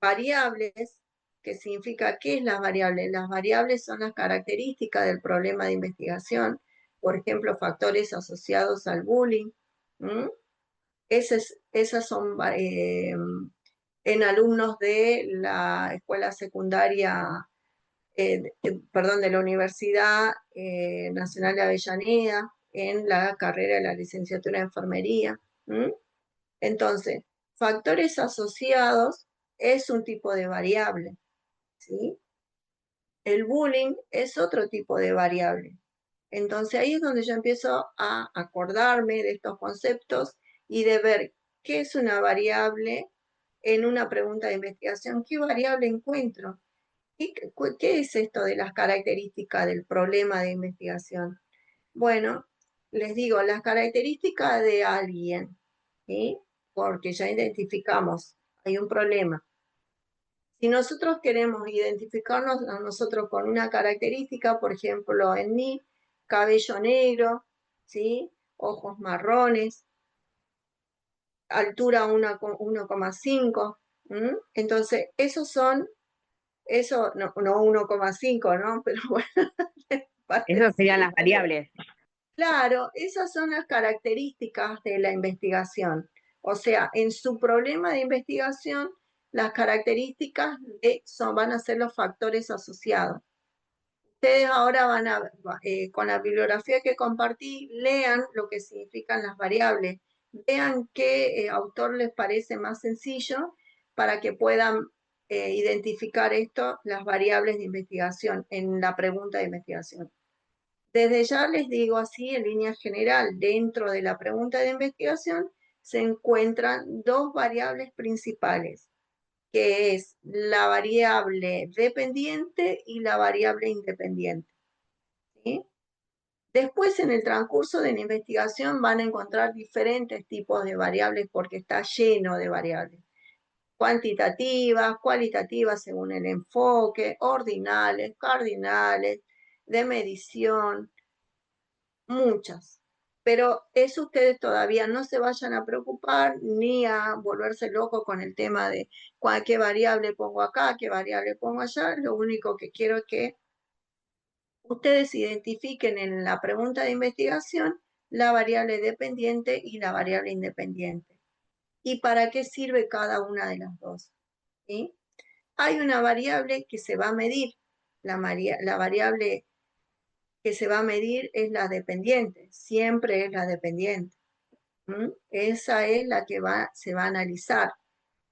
variables, que significa ¿qué es las variables? Las variables son las características del problema de investigación, por ejemplo, factores asociados al bullying. Esas son en alumnos de la escuela secundaria, perdón, de la Universidad Nacional de Avellaneda, en la carrera de la licenciatura de enfermería. Entonces, factores asociados es un tipo de variable, ¿sí? El bullying es otro tipo de variable. Entonces ahí es donde yo empiezo a acordarme de estos conceptos y de ver qué es una variable en una pregunta de investigación, qué variable encuentro, qué es esto de las características del problema de investigación. Bueno, les digo, las características de alguien, ¿sí? Porque ya identificamos, hay un problema. Si nosotros queremos identificarnos a nosotros con una característica, por ejemplo, en mí, cabello negro, ¿sí? Ojos marrones, altura 1,5, entonces esos son, eso no 1,5, ¿no? Pero bueno, Esas serían las variables. claro, esas son las características de la investigación. O sea, en su problema de investigación, las características van a ser los factores asociados. Ustedes ahora con la bibliografía que compartí, lean lo que significan las variables. Vean qué autor les parece más sencillo para que puedan identificar esto, las variables de investigación, en la pregunta de investigación. Desde ya les digo así, en línea general, dentro de la pregunta de investigación se encuentran dos variables principales, que es la variable dependiente y la variable independiente, ¿sí? Después, en el transcurso de la investigación, van a encontrar diferentes tipos de variables porque está lleno de variables. Cuantitativas, cualitativas según el enfoque, ordinales, cardinales, de medición, muchas. Pero eso ustedes todavía no se vayan a preocupar ni a volverse locos con el tema de qué variable pongo acá, qué variable pongo allá. Lo único que quiero es que ustedes identifiquen en la pregunta de investigación la variable dependiente y la variable independiente. ¿Y para qué sirve cada una de las dos? ¿Sí? Hay una variable que se va a medir. La variable que se va a medir es la dependiente, siempre es la dependiente. Esa es la que se va a analizar.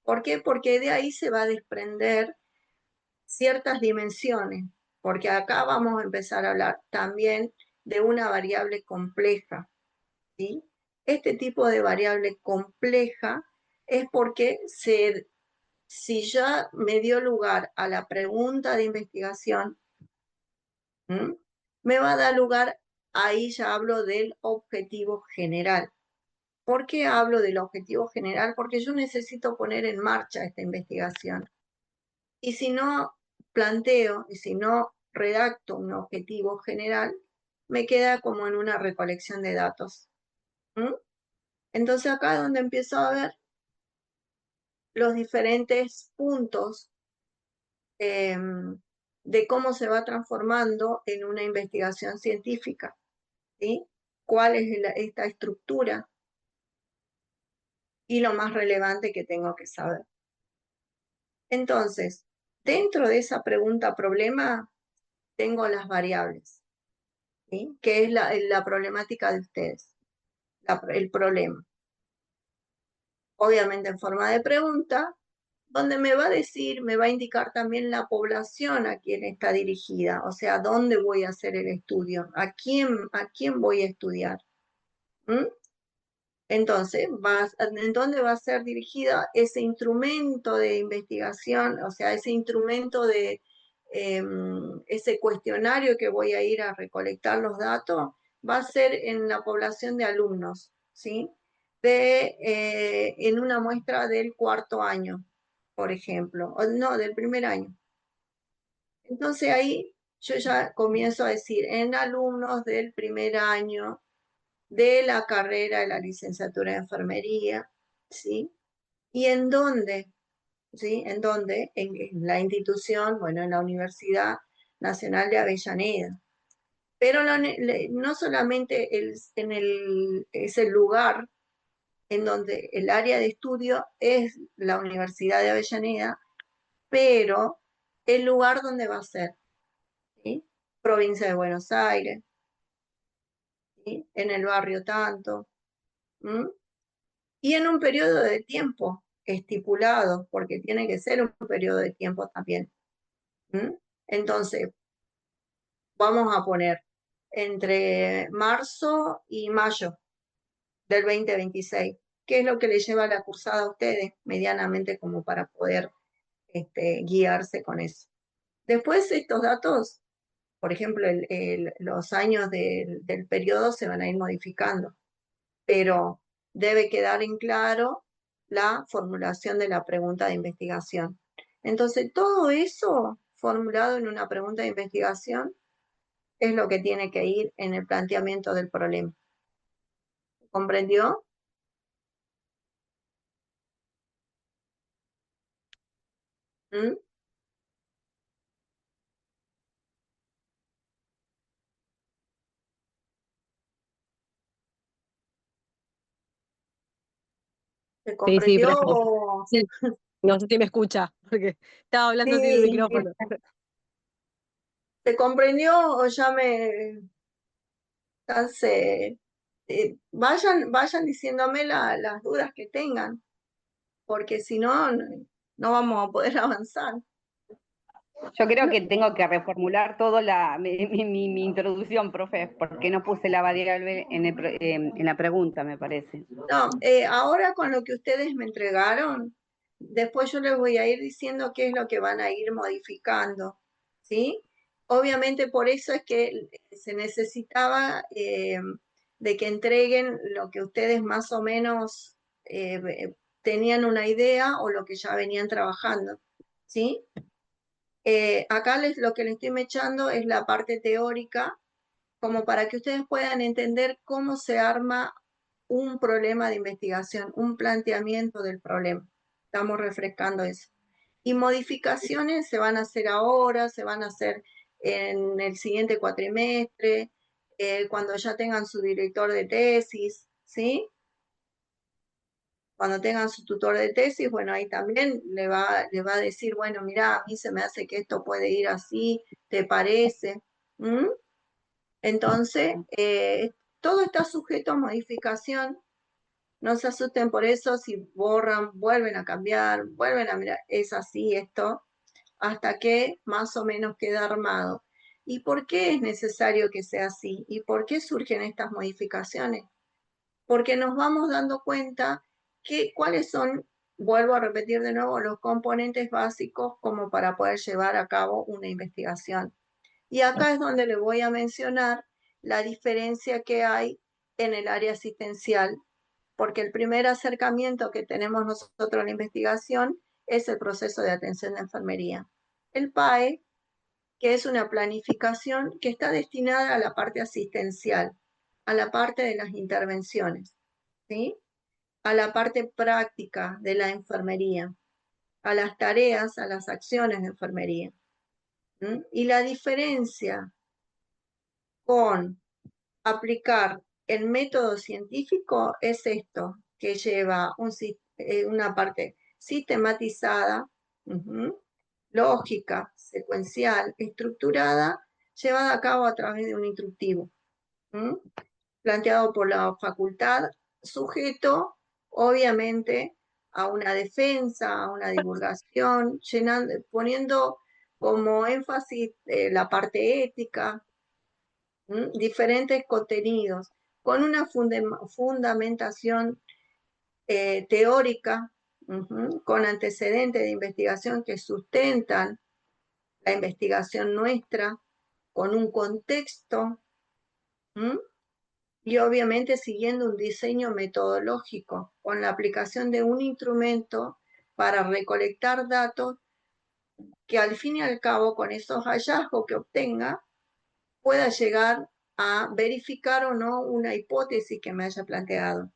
¿Por qué? Porque de ahí se va a desprender ciertas dimensiones, porque acá vamos a empezar a hablar también de una variable compleja, ¿sí? Este tipo de variable compleja es porque si ya me dio lugar a la pregunta de investigación, me va a dar lugar, ahí ya hablo del objetivo general. ¿Por qué hablo del objetivo general? Porque yo necesito poner en marcha esta investigación. Y si no planteo, y si no redacto un objetivo general, me queda como en una recolección de datos. Entonces acá es donde empiezo a ver los diferentes puntos de cómo se va transformando en una investigación científica. ¿sí? ¿Cuál es esta estructura? Y lo más relevante que tengo que saber. Entonces, dentro de esa pregunta problema, tengo las variables, ¿sí? Que es la problemática de ustedes, el problema. Obviamente en forma de pregunta, donde me va a decir, me va a indicar también la población a quien está dirigida, o sea, dónde voy a hacer el estudio, a quién voy a estudiar. ¿Mm? Entonces, ¿en dónde va a ser dirigida ese instrumento de investigación, o sea, ese instrumento de ese cuestionario que voy a ir a recolectar los datos? Va a ser en la población de alumnos, ¿sí? En una muestra del cuarto año, por ejemplo, o no, del primer año. Entonces ahí yo ya comienzo a decir, en alumnos del primer año de la carrera de la licenciatura de enfermería, ¿sí? ¿Y en dónde? ¿Sí? ¿En dónde? En la institución, bueno, en la Universidad Nacional de Avellaneda. Pero no solamente es el lugar en donde el área de estudio es la Universidad de Avellaneda, pero el lugar donde va a ser, ¿sí? Provincia de Buenos Aires, ¿sí? En el barrio tanto, ¿m? Y en un periodo de tiempo estipulado, porque tiene que ser un periodo de tiempo también. ¿M? Entonces, vamos a poner entre marzo y mayo del 2026, que es lo que le lleva la cursada a ustedes medianamente como para poder guiarse con eso. Después estos datos, por ejemplo, los años del periodo se van a ir modificando, pero debe quedar en claro la formulación de la pregunta de investigación. Entonces, todo eso formulado en una pregunta de investigación es lo que tiene que ir en el planteamiento del problema. ¿Comprendió? ¿Mm? ¿Se Sí, sí, comprendió? profe. Sí. No sé si me escucha, porque estaba hablando sin el Sí, micrófono. ¿se comprendió o ya me canse? Vayan diciéndome las dudas que tengan, porque si no, no vamos a poder avanzar. Yo creo que tengo que reformular todo mi introducción, profe, porque no puse la variable en la pregunta, me parece. No, ahora con lo que ustedes me entregaron, después yo les voy a ir diciendo qué es lo que van a ir modificando, ¿sí? Obviamente por eso es que se necesitaba de que entreguen lo que ustedes más o menos tenían una idea o lo que ya venían trabajando, ¿sí? Acá lo que les estoy mechando es la parte teórica, como para que ustedes puedan entender cómo se arma un problema de investigación, un planteamiento del problema. Estamos refrescando eso. Y modificaciones se van a hacer ahora, se van a hacer en el siguiente cuatrimestre, cuando ya tengan su director de tesis, ¿sí? Cuando tengan su tutor de tesis, bueno, ahí también le va a decir, bueno, mira, a mí se me hace que esto puede ir así, ¿te parece? ¿Mm? Entonces, todo está sujeto a modificación. No se asusten por eso, si borran, vuelven a cambiar, vuelven a mirar, es así esto, hasta que más o menos queda armado. ¿Y por qué es necesario que sea así? ¿Y por qué surgen estas modificaciones? Porque nos vamos dando cuenta que cuáles son, vuelvo a repetir de nuevo, los componentes básicos como para poder llevar a cabo una investigación. Y acá es donde le voy a mencionar la diferencia que hay en el área asistencial, porque el primer acercamiento que tenemos nosotros a la investigación es el proceso de atención de enfermería. El PAE, que es una planificación que está destinada a la parte asistencial, a la parte de las intervenciones, ¿sí? A la parte práctica de la enfermería, a las tareas, a las acciones de enfermería. ¿Sí? Y la diferencia con aplicar el método científico es esto, que lleva una parte sistematizada, lógica, secuencial, estructurada, llevada a cabo a través de un instructivo, planteado por la facultad, sujeto, obviamente, a una defensa, a una divulgación, poniendo como énfasis la parte ética, diferentes contenidos, con una fundamentación teórica, con antecedentes de investigación que sustentan la investigación nuestra, con un contexto, y obviamente siguiendo un diseño metodológico, con la aplicación de un instrumento para recolectar datos que al fin y al cabo, con esos hallazgos que obtenga, pueda llegar a verificar o no una hipótesis que me haya planteado.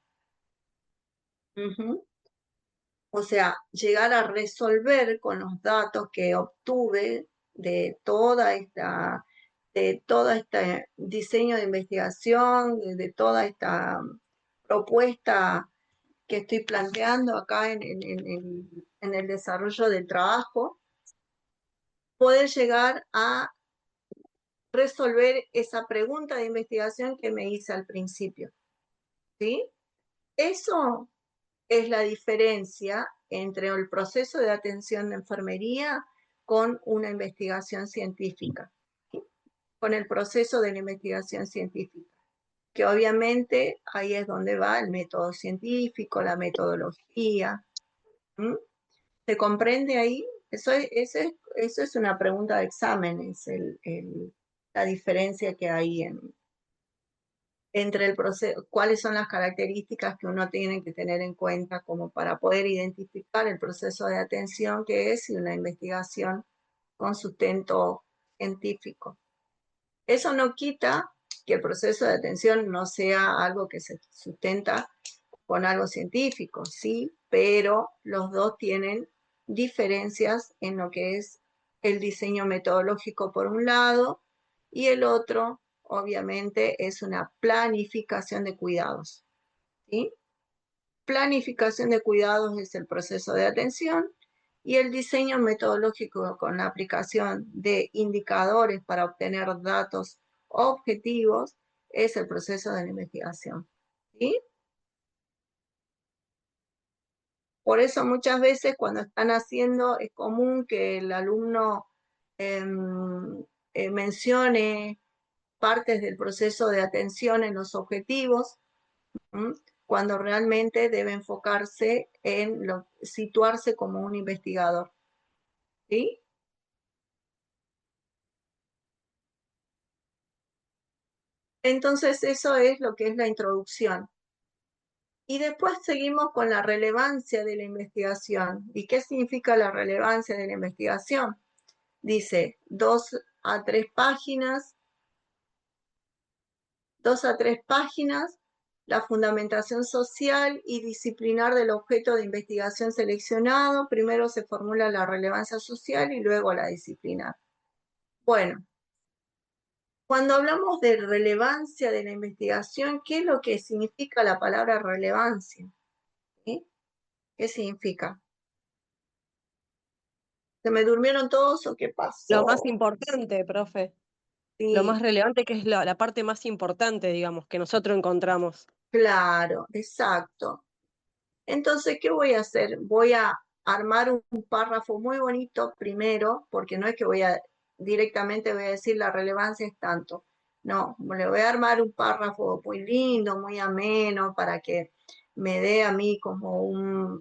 O sea, llegar a resolver con los datos que obtuve de todo este diseño de investigación, de toda esta propuesta que estoy planteando acá en el desarrollo del trabajo, poder llegar a resolver esa pregunta de investigación que me hice al principio. ¿Sí? Eso es la diferencia entre el proceso de atención de enfermería con una investigación científica, ¿sí? Con el proceso de la investigación científica, que obviamente ahí es donde va el método científico, la metodología. ¿Se comprende ahí? Eso es una pregunta de examen, es la diferencia que hay entre el proceso, cuáles son las características que uno tiene que tener en cuenta como para poder identificar el proceso de atención que es y una investigación con sustento científico. Eso no quita que el proceso de atención no sea algo que se sustenta con algo científico, sí, pero los dos tienen diferencias en lo que es el diseño metodológico por un lado y el otro, obviamente, es una planificación de cuidados, ¿sí? Planificación de cuidados es el proceso de atención y el diseño metodológico con la aplicación de indicadores para obtener datos objetivos es el proceso de la investigación, ¿sí? Por eso muchas veces cuando están haciendo es común que el alumno mencione partes del proceso de atención en los objetivos, cuando realmente debe enfocarse en situarse como un investigador. ¿Sí? Entonces eso es lo que es la introducción. Y después seguimos con la relevancia de la investigación. ¿Y qué significa la relevancia de la investigación? Dice 2 a 3 páginas, la fundamentación social y disciplinar del objeto de investigación seleccionado. Primero se formula la relevancia social y luego la disciplinar. Bueno, cuando hablamos de relevancia de la investigación, ¿qué es lo que significa la palabra relevancia? ¿Sí? ¿Qué significa? ¿Se me durmieron todos o qué pasó? Lo más importante, profe. Sí, Lo más relevante que es la parte más importante, digamos, que nosotros encontramos. claro, exacto. Entonces, ¿qué voy a hacer? Voy a armar un párrafo muy bonito primero, porque no es que directamente voy a decir la relevancia es tanto. No, le voy a armar un párrafo muy lindo, muy ameno, para que me dé a mí como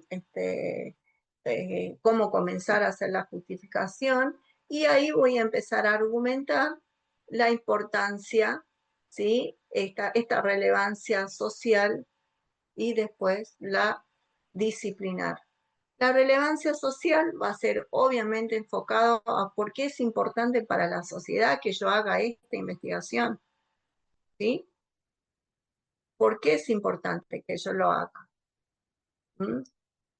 cómo comenzar a hacer la justificación. Y ahí voy a empezar a argumentar la importancia, ¿sí? Esta relevancia social y después la disciplinar. La relevancia social va a ser obviamente enfocado a por qué es importante para la sociedad que yo haga esta investigación, ¿sí? ¿Por qué es importante que yo lo haga?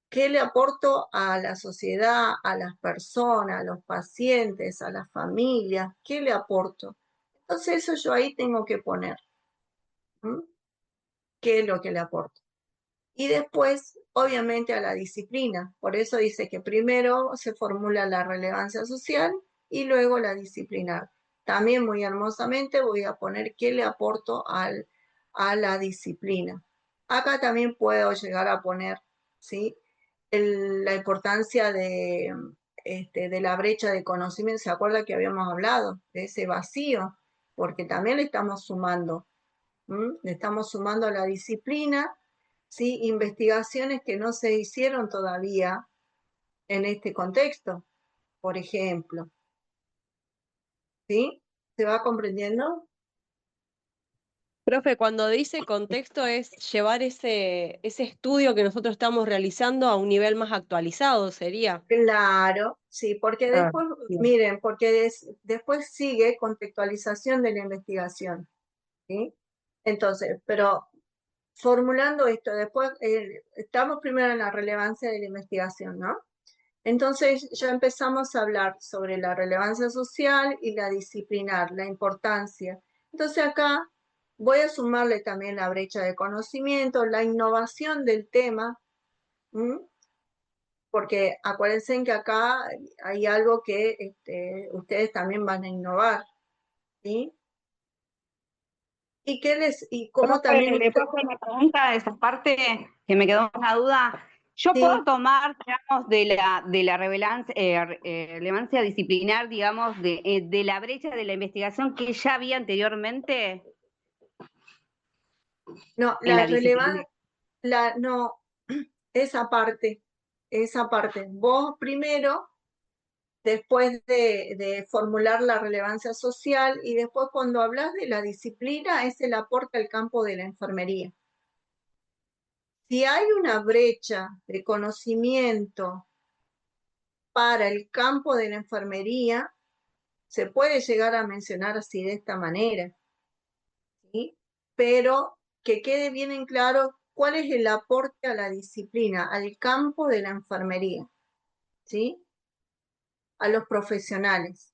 ¿Qué le aporto a la sociedad, a las personas, a los pacientes, a las familias? ¿Qué le aporto? Entonces eso yo ahí tengo que poner. ¿Mm? ¿Qué es lo que le aporto? Y después, obviamente, a la disciplina. Por eso dice que primero se formula la relevancia social y luego la disciplinar. También muy hermosamente voy a poner qué le aporto a la disciplina. Acá también puedo llegar a poner, ¿sí? La importancia de la brecha de conocimiento. ¿Se acuerda que habíamos hablado de ese vacío? Porque también le estamos sumando. Le estamos sumando a la disciplina, ¿sí? Investigaciones que no se hicieron todavía en este contexto, por ejemplo. ¿Sí? ¿Se va comprendiendo? Profe, cuando dice contexto es llevar ese estudio que nosotros estamos realizando a un nivel más actualizado, ¿sería? Claro, sí, porque Ah, después, bien. miren, porque después sigue contextualización de la investigación, ¿sí? Entonces, pero formulando esto, después estamos primero en la relevancia de la investigación, ¿no? Entonces ya empezamos a hablar sobre la relevancia social y la disciplinar, la importancia. Entonces acá voy a sumarle también la brecha de conocimiento, la innovación del tema, ¿m? Porque acuérdense que acá hay algo que ustedes también van a innovar, ¿sí? Y cómo Profe, también ¿le puedo hacer una pregunta de esa parte que me quedó una duda? ¿Yo puedo sí, tomar, digamos, de la relevancia disciplinar, digamos, de la brecha de la investigación que ya había anteriormente no, en la la disciplina? relevancia, no, esa parte, vos primero después de formular la relevancia social y después cuando hablas de la disciplina es el aporte al campo de la enfermería. Si hay una brecha de conocimiento para el campo de la enfermería, se puede llegar a mencionar así de esta manera, ¿sí? Pero que quede bien en claro cuál es el aporte a la disciplina, al campo de la enfermería, ¿sí? A los profesionales.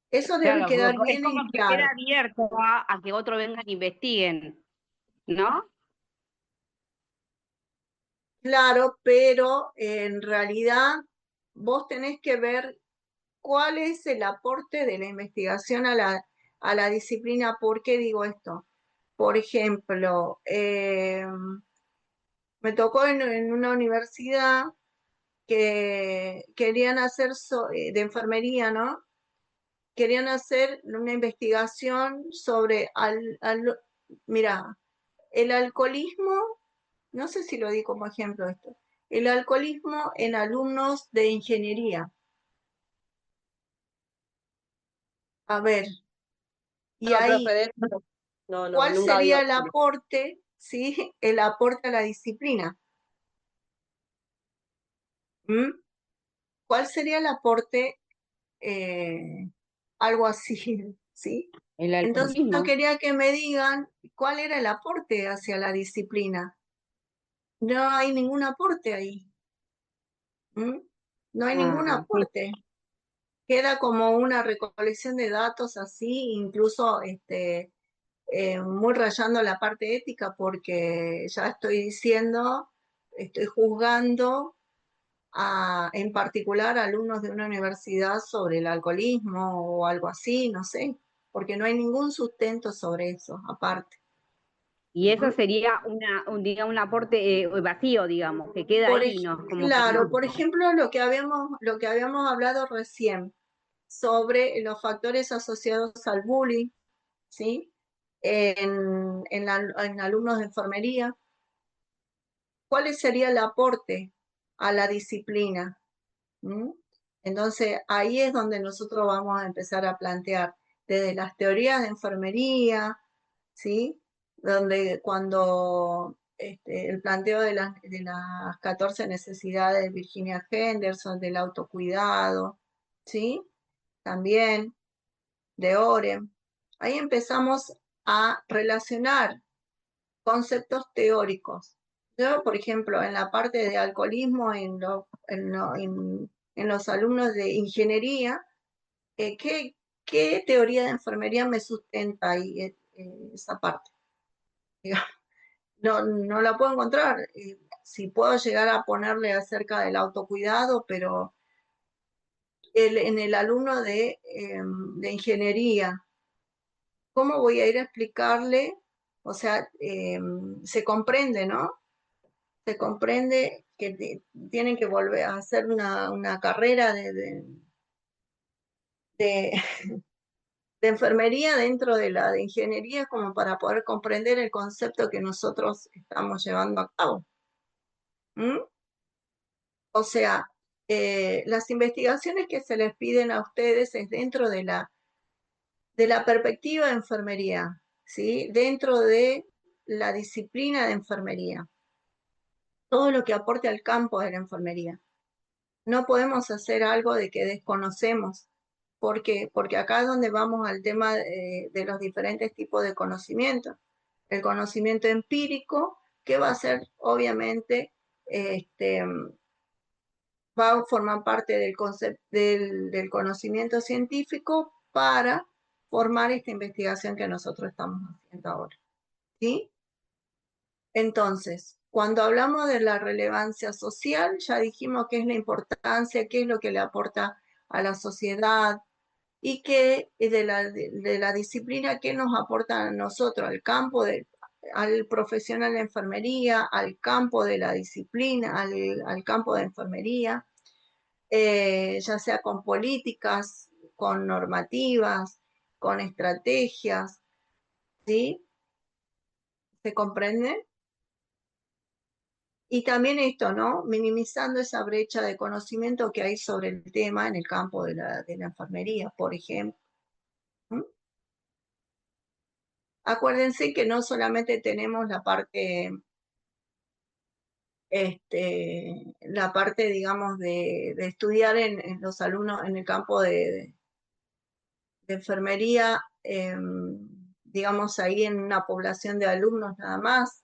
Eso debe Claro, quedar es bien como en que queda claro. abierto a que otro vengan e investiguen, ¿no? Claro, pero en realidad vos tenés que ver cuál es el aporte de la investigación a la disciplina. ¿Por qué digo esto? Por ejemplo, me tocó en una universidad que querían hacer de enfermería, ¿no? Querían hacer una investigación sobre, mira, el alcoholismo, no sé si lo di como ejemplo esto, el alcoholismo en alumnos de ingeniería. A ver, y No, profe, ahí, de eso no, ¿cuál nunca había sería el oído. aporte, sí? El aporte a la disciplina. ¿Mm? ¿Cuál sería el aporte? eh, Algo así, ¿sí? El Entonces yo alcoholismo. quería que me digan cuál era el aporte hacia la disciplina. No hay ningún aporte ahí. ¿Mm? No hay ningún Ah, sí. aporte. Queda como una recolección de datos así, incluso muy rayando la parte ética porque ya estoy diciendo, estoy juzgando en particular a alumnos de una universidad sobre el alcoholismo o algo así, no sé, porque no hay ningún sustento sobre eso, aparte. Y eso ¿Mm? sería digamos, un aporte vacío, digamos, que queda ahí, ¿no? Como que Claro, no. por ejemplo, lo que habíamos hablado recién sobre los factores asociados al bullying, ¿sí? En alumnos de enfermería. ¿Cuál sería el aporte a la disciplina? ¿Mm? Entonces, ahí es donde nosotros vamos a empezar a plantear desde las teorías de enfermería, ¿sí? Donde cuando el planteo de las 14 necesidades de Virginia Henderson, del autocuidado, ¿sí? También de Orem, ahí empezamos a relacionar conceptos teóricos. Yo, por ejemplo, en la parte de alcoholismo en los alumnos de ingeniería, ¿qué teoría de enfermería me sustenta ahí esa parte? No la puedo encontrar. Si puedo llegar a ponerle acerca del autocuidado, pero en el alumno de ingeniería, ¿cómo voy a ir a explicarle? O sea, se comprende, ¿no? Se comprende que tienen que volver a hacer una carrera de, de enfermería dentro de la de ingeniería como para poder comprender el concepto que nosotros estamos llevando a cabo. ¿Mm? O sea, las investigaciones que se les piden a ustedes es dentro de la perspectiva de enfermería, ¿sí? Dentro de la disciplina de enfermería. Todo lo que aporte al campo de la enfermería. No podemos hacer algo de que desconocemos. ¿Por qué? Porque acá es donde vamos al tema de los diferentes tipos de conocimiento. El conocimiento empírico, que va a ser, obviamente, va a formar parte del conocimiento científico para formar esta investigación que nosotros estamos haciendo ahora. ¿Sí? Entonces, cuando hablamos de la relevancia social, ya dijimos qué es la importancia, qué es lo que le aporta a la sociedad y qué de la disciplina, qué nos aporta a nosotros, al profesional de enfermería, al campo de la disciplina, al campo de enfermería, ya sea con políticas, con normativas, con estrategias, ¿sí? ¿Se comprende? Y también esto, ¿no? Minimizando esa brecha de conocimiento que hay sobre el tema en el campo de la enfermería, por ejemplo. ¿Mm? Acuérdense que no solamente tenemos la parte, digamos, de estudiar en los alumnos en el campo de enfermería, digamos, ahí en una población de alumnos nada más.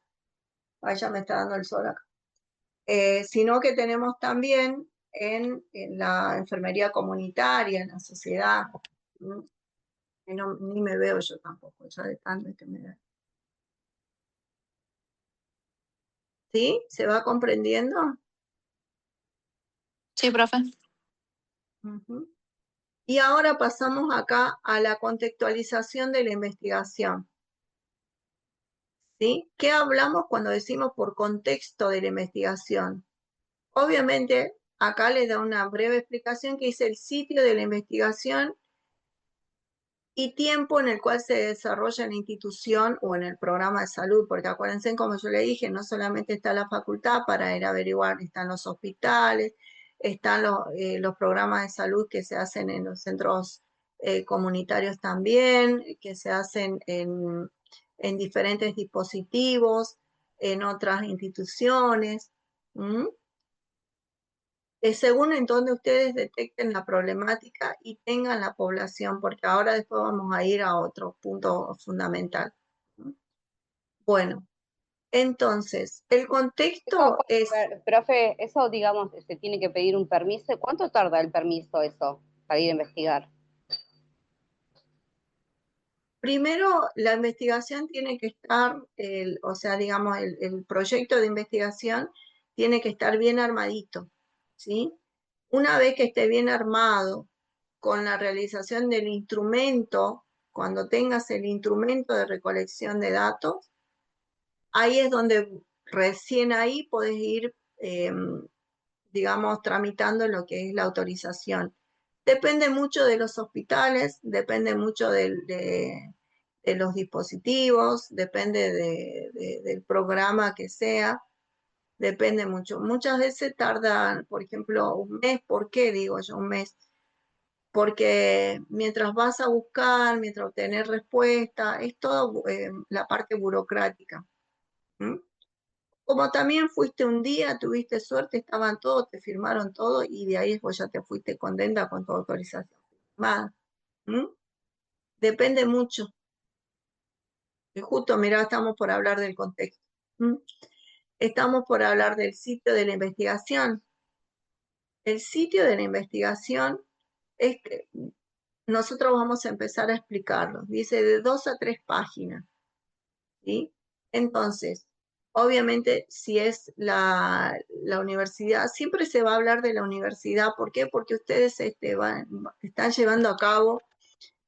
Ay, ya me está dando el sol acá. Sino que tenemos también en la enfermería comunitaria, en la sociedad. Ni me veo yo tampoco, ya de tanto que me da. ¿Sí? ¿Se va comprendiendo? Sí, profe. Ujú. Y ahora pasamos acá a la contextualización de la investigación. ¿Sí? ¿Qué hablamos cuando decimos por contexto de la investigación? Obviamente, acá les da una breve explicación que dice el sitio de la investigación y tiempo en el cual se desarrolla en la institución o en el programa de salud, porque acuérdense, como yo le dije, no solamente está la facultad para ir a averiguar, están los hospitales, están los programas de salud que se hacen en los centros comunitarios también, que se hacen en diferentes dispositivos, en otras instituciones. Según en donde ustedes detecten la problemática y tengan la población, porque ahora después vamos a ir a otro punto fundamental. Bueno, entonces, el contexto es, Profe, eso, digamos, se tiene que pedir un permiso. ¿Cuánto tarda el permiso eso para ir a investigar? primero, la investigación tiene que estar, o sea, digamos, el proyecto de investigación tiene que estar bien armadito, ¿sí? Una vez que esté bien armado, con la realización del instrumento, cuando tengas el instrumento de recolección de datos, ahí es donde recién ahí podés ir, digamos, tramitando lo que es la autorización. Depende mucho de los hospitales, depende mucho de los dispositivos, depende del programa que sea, depende mucho. Muchas veces tardan, por ejemplo, un mes. ¿Por qué digo yo un mes? Porque mientras vas a buscar, mientras obtener respuesta, es todo la parte burocrática. ¿Mm? Como también fuiste un día, tuviste suerte, estaban todos, te firmaron todo y de ahí vos ya te fuiste contenta con tu autorización firmada. ¿Mm? Depende mucho. Y justo, mirá, estamos por hablar del contexto. ¿Mm? Estamos por hablar del sitio de la investigación. El sitio de la investigación es que nosotros vamos a empezar a explicarlo. Dice de 2 a 3 páginas. ¿Sí? Entonces, obviamente, si es la universidad, siempre se va a hablar de la universidad. ¿Por qué? Porque ustedes están llevando a cabo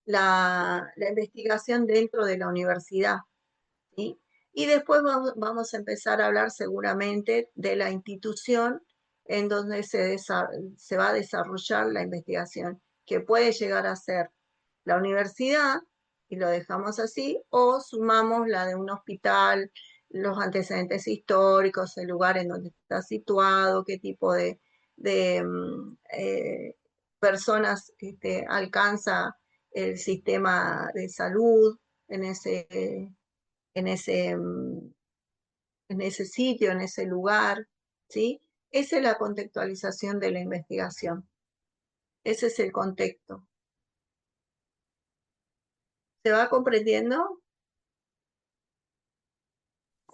la investigación dentro de la universidad, ¿sí? Y después vamos a empezar a hablar seguramente de la institución en donde se va a desarrollar la investigación, que puede llegar a ser la universidad, y lo dejamos así, o sumamos la de un hospital, los antecedentes históricos, el lugar en donde está situado, qué tipo de personas alcanza el sistema de salud en ese, en ese, mm, en ese sitio, en ese lugar, ¿sí? Esa es la contextualización de la investigación. Ese es el contexto. ¿Se va comprendiendo?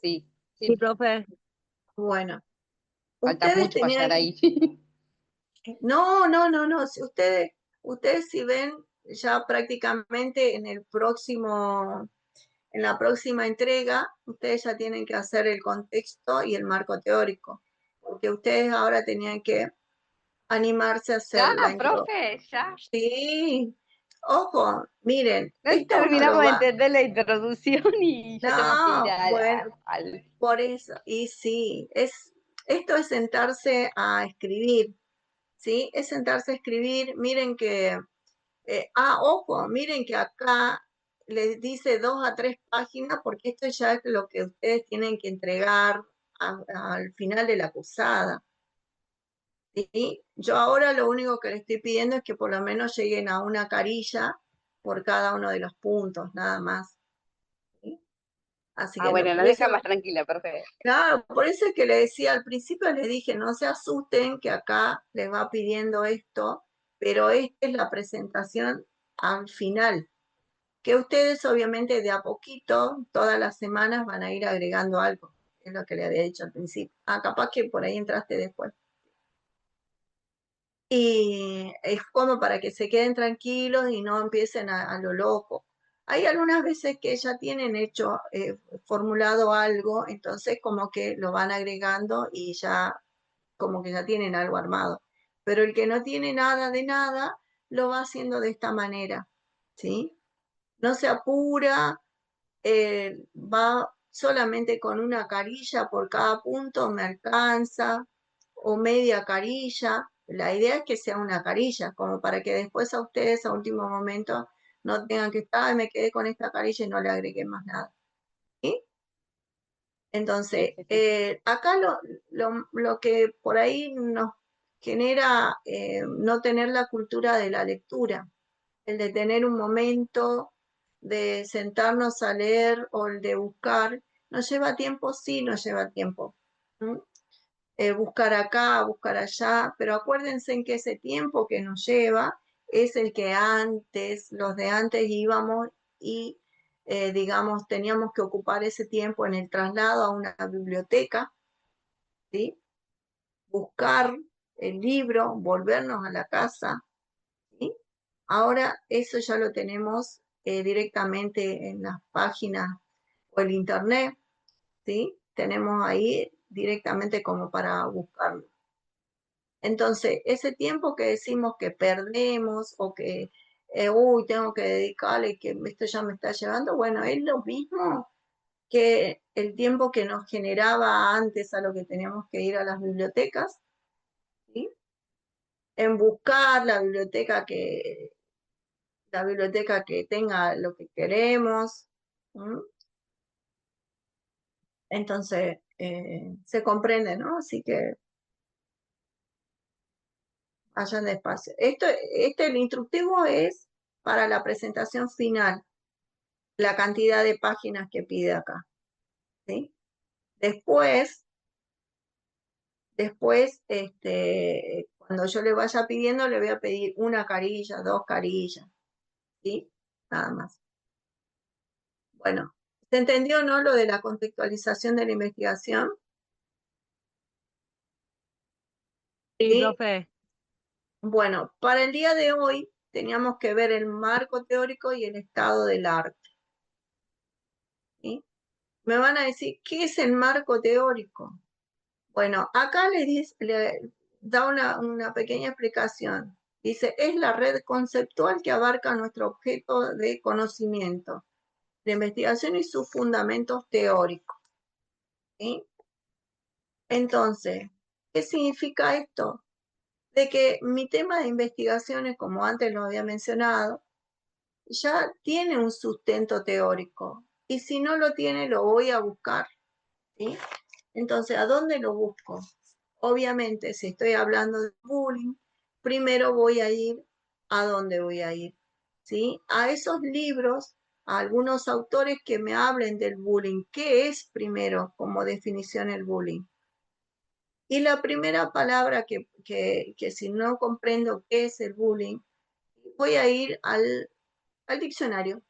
Sí, Sí, sí, profe. Bueno, falta ustedes mucho para llegar tenían, ahí. no, si ustedes si ven ya prácticamente en la próxima entrega, ustedes ya tienen que hacer el contexto y el marco teórico, porque ustedes ahora tenían que animarse a hacer Ya, la introducción. profe, ya. Sí, ojo, miren, No esto uno lo terminamos de va, entender la introducción y ya tenemos que ir no, bueno, al... por eso, y sí, esto es sentarse a escribir, ¿sí? Es sentarse a escribir, miren que, ojo, miren que acá les dice 2 a 3 páginas, porque esto ya es lo que ustedes tienen que entregar al final de la cursada. ¿Sí? Yo ahora lo único que le estoy pidiendo es que por lo menos lleguen a una carilla por cada uno de los puntos, nada más. ¿Sí? Así Ah, que bueno, por nos eso, deja más tranquila, profe. claro, por eso es que le decía al principio, les dije, no se asusten que acá les va pidiendo esto, pero esta es la presentación al final, que ustedes obviamente de a poquito, todas las semanas van a ir agregando algo, es lo que le había dicho al principio. Ah, capaz que por ahí entraste después. Y es como para que se queden tranquilos y no empiecen a lo loco. Hay algunas veces que ya tienen hecho, formulado algo, entonces como que lo van agregando y ya como que ya tienen algo armado. Pero el que no tiene nada de nada, lo va haciendo de esta manera, ¿sí? No se apura, va solamente con una carilla por cada punto, me alcanza, o media carilla. La idea es que sea una carilla, como para que después a ustedes a último momento no tengan que estar, "Ay, me quedé con esta carilla y no le agregué más nada". ¿Sí? Sí, Entonces, sí, sí. acá lo que por ahí nos genera no tener la cultura de la lectura, el de tener un momento de sentarnos a leer o el de buscar, ¿nos lleva tiempo? Sí, nos lleva tiempo. ¿Mm? Buscar acá, buscar allá, pero acuérdense en que ese tiempo que nos lleva es el que antes, los de antes íbamos y, digamos, teníamos que ocupar ese tiempo en el traslado a una biblioteca, ¿sí? Buscar el libro, volvernos a la casa, ¿sí? Ahora eso ya lo tenemos directamente en las páginas o el internet, ¿sí? Tenemos ahí directamente como para buscarlo. Entonces, ese tiempo que decimos que perdemos o que, uy, tengo que dedicarle, que esto ya me está llevando, bueno, es lo mismo que el tiempo que nos generaba antes a lo que teníamos que ir a las bibliotecas, ¿sí? En buscar la biblioteca que tenga lo que queremos. ¿Mm? Entonces, se comprende, ¿no? Así que vayan despacio. El instructivo es para la presentación final, la cantidad de páginas que pide acá, ¿sí? Después, cuando yo le vaya pidiendo, le voy a pedir una carilla, 2 carillas, ¿sí? Nada más. Bueno, ¿se entendió, no, lo de la contextualización de la investigación? Sí, ¿Sí? profe. Bueno, para el día de hoy teníamos que ver el marco teórico y el estado del arte, ¿sí? Me van a decir, ¿qué es el marco teórico? Bueno, acá le da una pequeña explicación. Dice, es la red conceptual que abarca nuestro objeto de conocimiento, de investigación y sus fundamentos teóricos. ¿Sí? Entonces, ¿qué significa esto? De que mi tema de investigaciones, como antes lo había mencionado, ya tiene un sustento teórico. Y si no lo tiene, lo voy a buscar. ¿Sí? Entonces, ¿a dónde lo busco? Obviamente, si estoy hablando de bullying, primero voy a ir a dónde voy a ir, ¿sí? A esos libros, a algunos autores que me hablen del bullying. ¿Qué es primero como definición el bullying? Y la primera palabra que si no comprendo qué es el bullying, voy a ir al diccionario.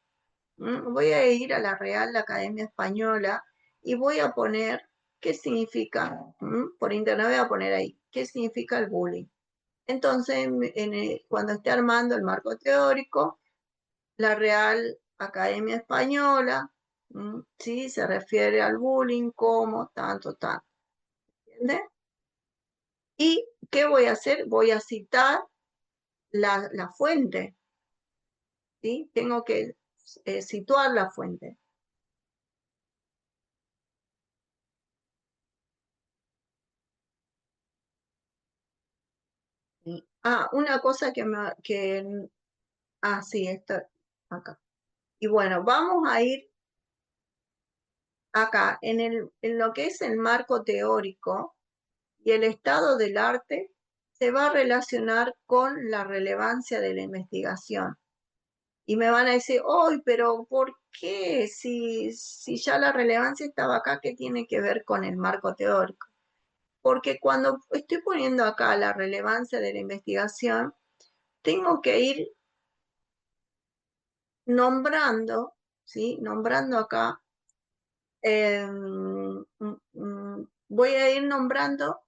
Voy a ir a la Real Academia Española y voy a poner qué significa, por internet voy a poner ahí, qué significa el bullying. Entonces, cuando esté armando el marco teórico, la Real Academia Española, ¿sí? Se refiere al bullying como tanto, tanto. ¿Entiendes? ¿Y qué voy a hacer? Voy a citar la fuente, ¿sí? Tengo que situar la fuente. Una cosa sí, esto acá. Y bueno, vamos a ir acá, en lo que es el marco teórico y el estado del arte, se va a relacionar con la relevancia de la investigación. Y me van a decir, ¡ay, pero por qué? Si ya la relevancia estaba acá, ¿qué tiene que ver con el marco teórico? Porque cuando estoy poniendo acá la relevancia de la investigación, tengo que ir nombrando, ¿sí? Nombrando acá, voy a ir nombrando,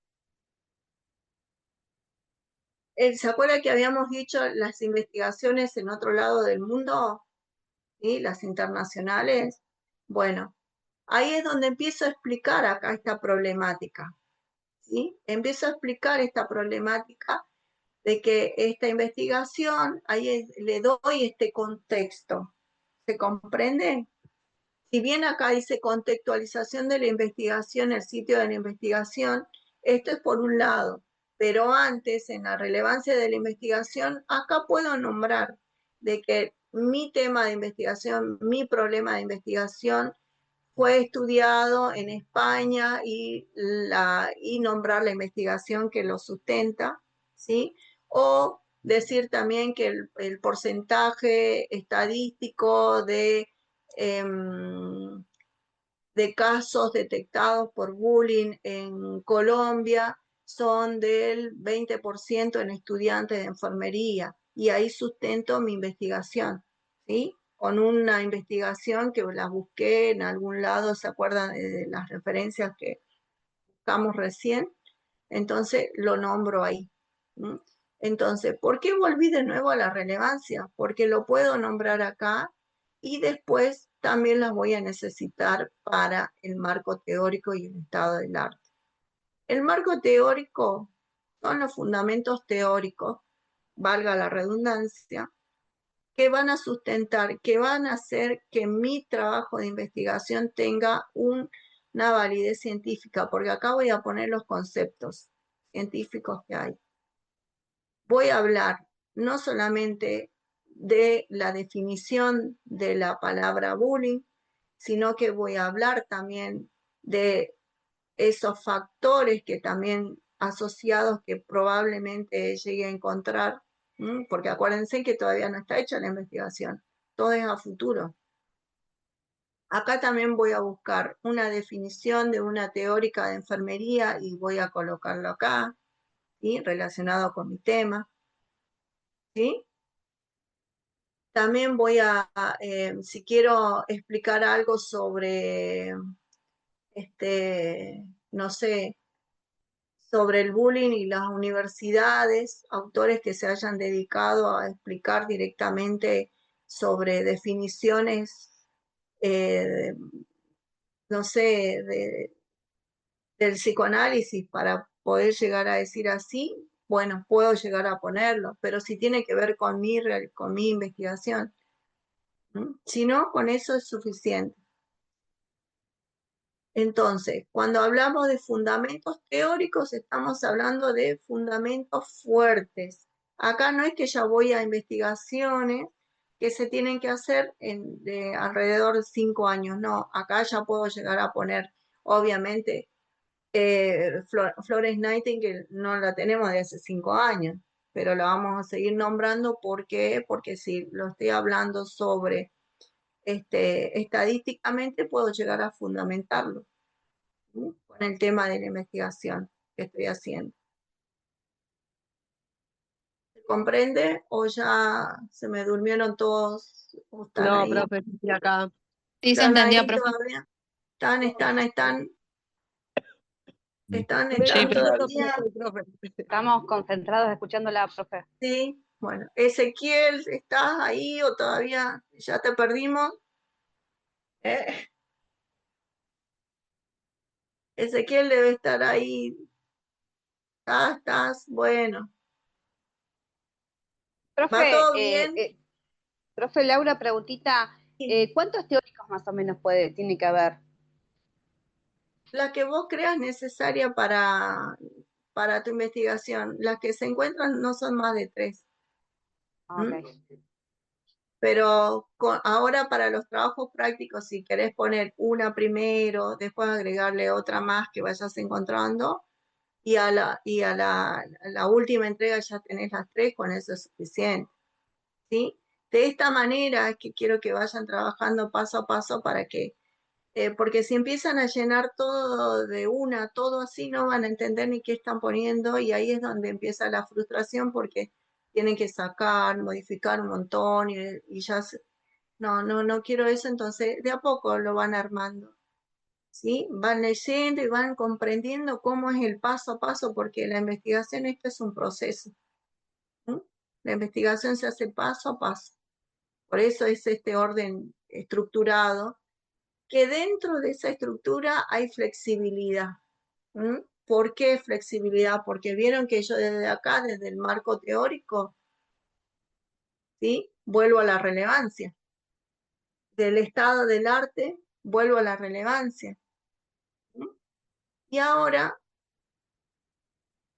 ¿se acuerda que habíamos dicho las investigaciones en otro lado del mundo? ¿Sí? Las internacionales. Bueno, ahí es donde empiezo a explicar acá esta problemática, ¿sí? Empiezo a explicar esta problemática de que esta investigación, ahí le doy este contexto. ¿Se comprende? Si bien acá dice contextualización de la investigación, el sitio de la investigación, esto es por un lado, pero antes, en la relevancia de la investigación, acá puedo nombrar de que mi tema de investigación, mi problema de investigación fue estudiado en España y nombrar la investigación que lo sustenta, ¿sí? O decir también que el porcentaje estadístico de casos detectados por bullying en Colombia son del 20% en estudiantes de enfermería, y ahí sustento mi investigación, ¿sí? Con una investigación que la busqué en algún lado, ¿se acuerdan de las referencias que buscamos recién? Entonces lo nombro ahí. Entonces, ¿por qué volví de nuevo a la relevancia? Porque lo puedo nombrar acá y después también las voy a necesitar para el marco teórico y el estado del arte. El marco teórico son los fundamentos teóricos, valga la redundancia, que van a sustentar, que van a hacer que mi trabajo de investigación tenga una validez científica, porque acá voy a poner los conceptos científicos que hay. Voy a hablar no solamente de la definición de la palabra bullying, sino que voy a hablar también de esos factores que también asociados que probablemente llegue a encontrar, porque acuérdense que todavía no está hecha la investigación, todo es a futuro. Acá también voy a buscar una definición de una teórica de enfermería y voy a colocarlo acá, ¿sí? Relacionado con mi tema, ¿sí? También voy si quiero explicar algo sobre, no sé, sobre el bullying y las universidades, autores que se hayan dedicado a explicar directamente sobre definiciones, no sé, del psicoanálisis para poder llegar a decir así, bueno, puedo llegar a ponerlo, pero si tiene que ver con con mi investigación. Si no, con eso es suficiente. Entonces, cuando hablamos de fundamentos teóricos, estamos hablando de fundamentos fuertes. Acá no es que ya voy a investigaciones que se tienen que hacer de alrededor de 5 años, no, acá ya puedo llegar a poner, obviamente, Florence Nightingale no la tenemos de hace 5 años, pero la vamos a seguir nombrando. ¿Por qué? Porque si lo estoy hablando sobre estadísticamente, puedo llegar a fundamentarlo, ¿sí? Con el tema de la investigación que estoy haciendo. ¿Se comprende o ya se me durmieron todos? ¿O están No, ahí? profe, estoy acá. Sí, se ¿Están entendió, ahí profe. todavía? ¿Están Me concentré, todavía? profe. Estamos concentrados escuchando la profe. Sí, bueno. Ezequiel, ¿estás ahí o todavía ya te perdimos? ¿Eh? Ezequiel debe estar ahí. Estás, bueno. ¿Va Profe, todo bien? profe Laura, preguntita, Sí. ¿cuántos teóricos más o menos tiene que haber? La que vos creas necesaria para tu investigación. Las que se encuentran no son más de 3. ¿Mm? Ok. Pero ahora para los trabajos prácticos, si querés poner una primero, después agregarle otra más que vayas encontrando, y a la última entrega ya tenés las 3, con eso es suficiente, ¿sí? De esta manera es que quiero que vayan trabajando paso a paso para que, porque si empiezan a llenar todo de una, todo así, no van a entender ni qué están poniendo, y ahí es donde empieza la frustración, porque tienen que sacar, modificar un montón, y ya no quiero eso. Entonces de a poco lo van armando, ¿sí? Van leyendo y van comprendiendo cómo es el paso a paso, porque la investigación, esto es un proceso, ¿sí? La investigación se hace paso a paso. Por eso es este orden estructurado, que dentro de esa estructura hay flexibilidad. ¿Por qué flexibilidad? Porque vieron que yo desde acá, desde el marco teórico, ¿sí? Vuelvo a la relevancia. Del estado del arte, vuelvo a la relevancia. Y ahora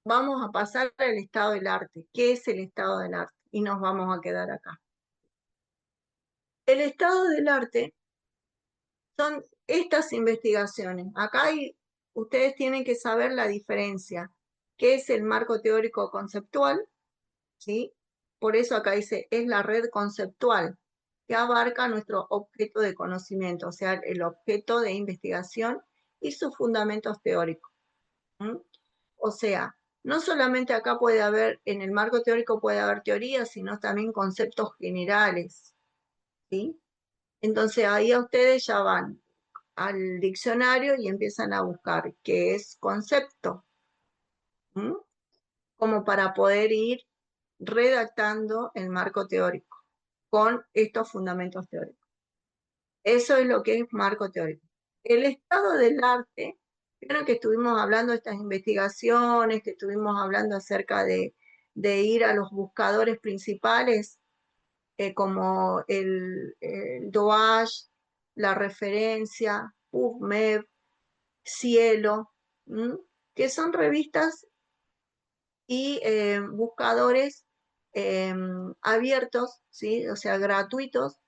vamos a pasar al estado del arte. ¿Qué es el estado del arte? Y nos vamos a quedar acá. El estado del arte son estas investigaciones. Acá ustedes tienen que saber la diferencia. ¿Qué es el marco teórico conceptual? ¿Sí? Por eso acá dice, es la red conceptual que abarca nuestro objeto de conocimiento, o sea, el objeto de investigación y sus fundamentos teóricos. O sea, no solamente acá puede haber, en el marco teórico puede haber teorías, sino también conceptos generales, ¿sí? Entonces ahí a ustedes ya van al diccionario y empiezan a buscar qué es concepto, como para poder ir redactando el marco teórico con estos fundamentos teóricos. Eso es lo que es marco teórico. El estado del arte, vieron que estuvimos hablando de estas investigaciones, que estuvimos hablando acerca de ir a los buscadores principales, como el DOAJ, la referencia, PubMed, Cielo, que son revistas y buscadores abiertos, ¿sí? O sea, gratuitos,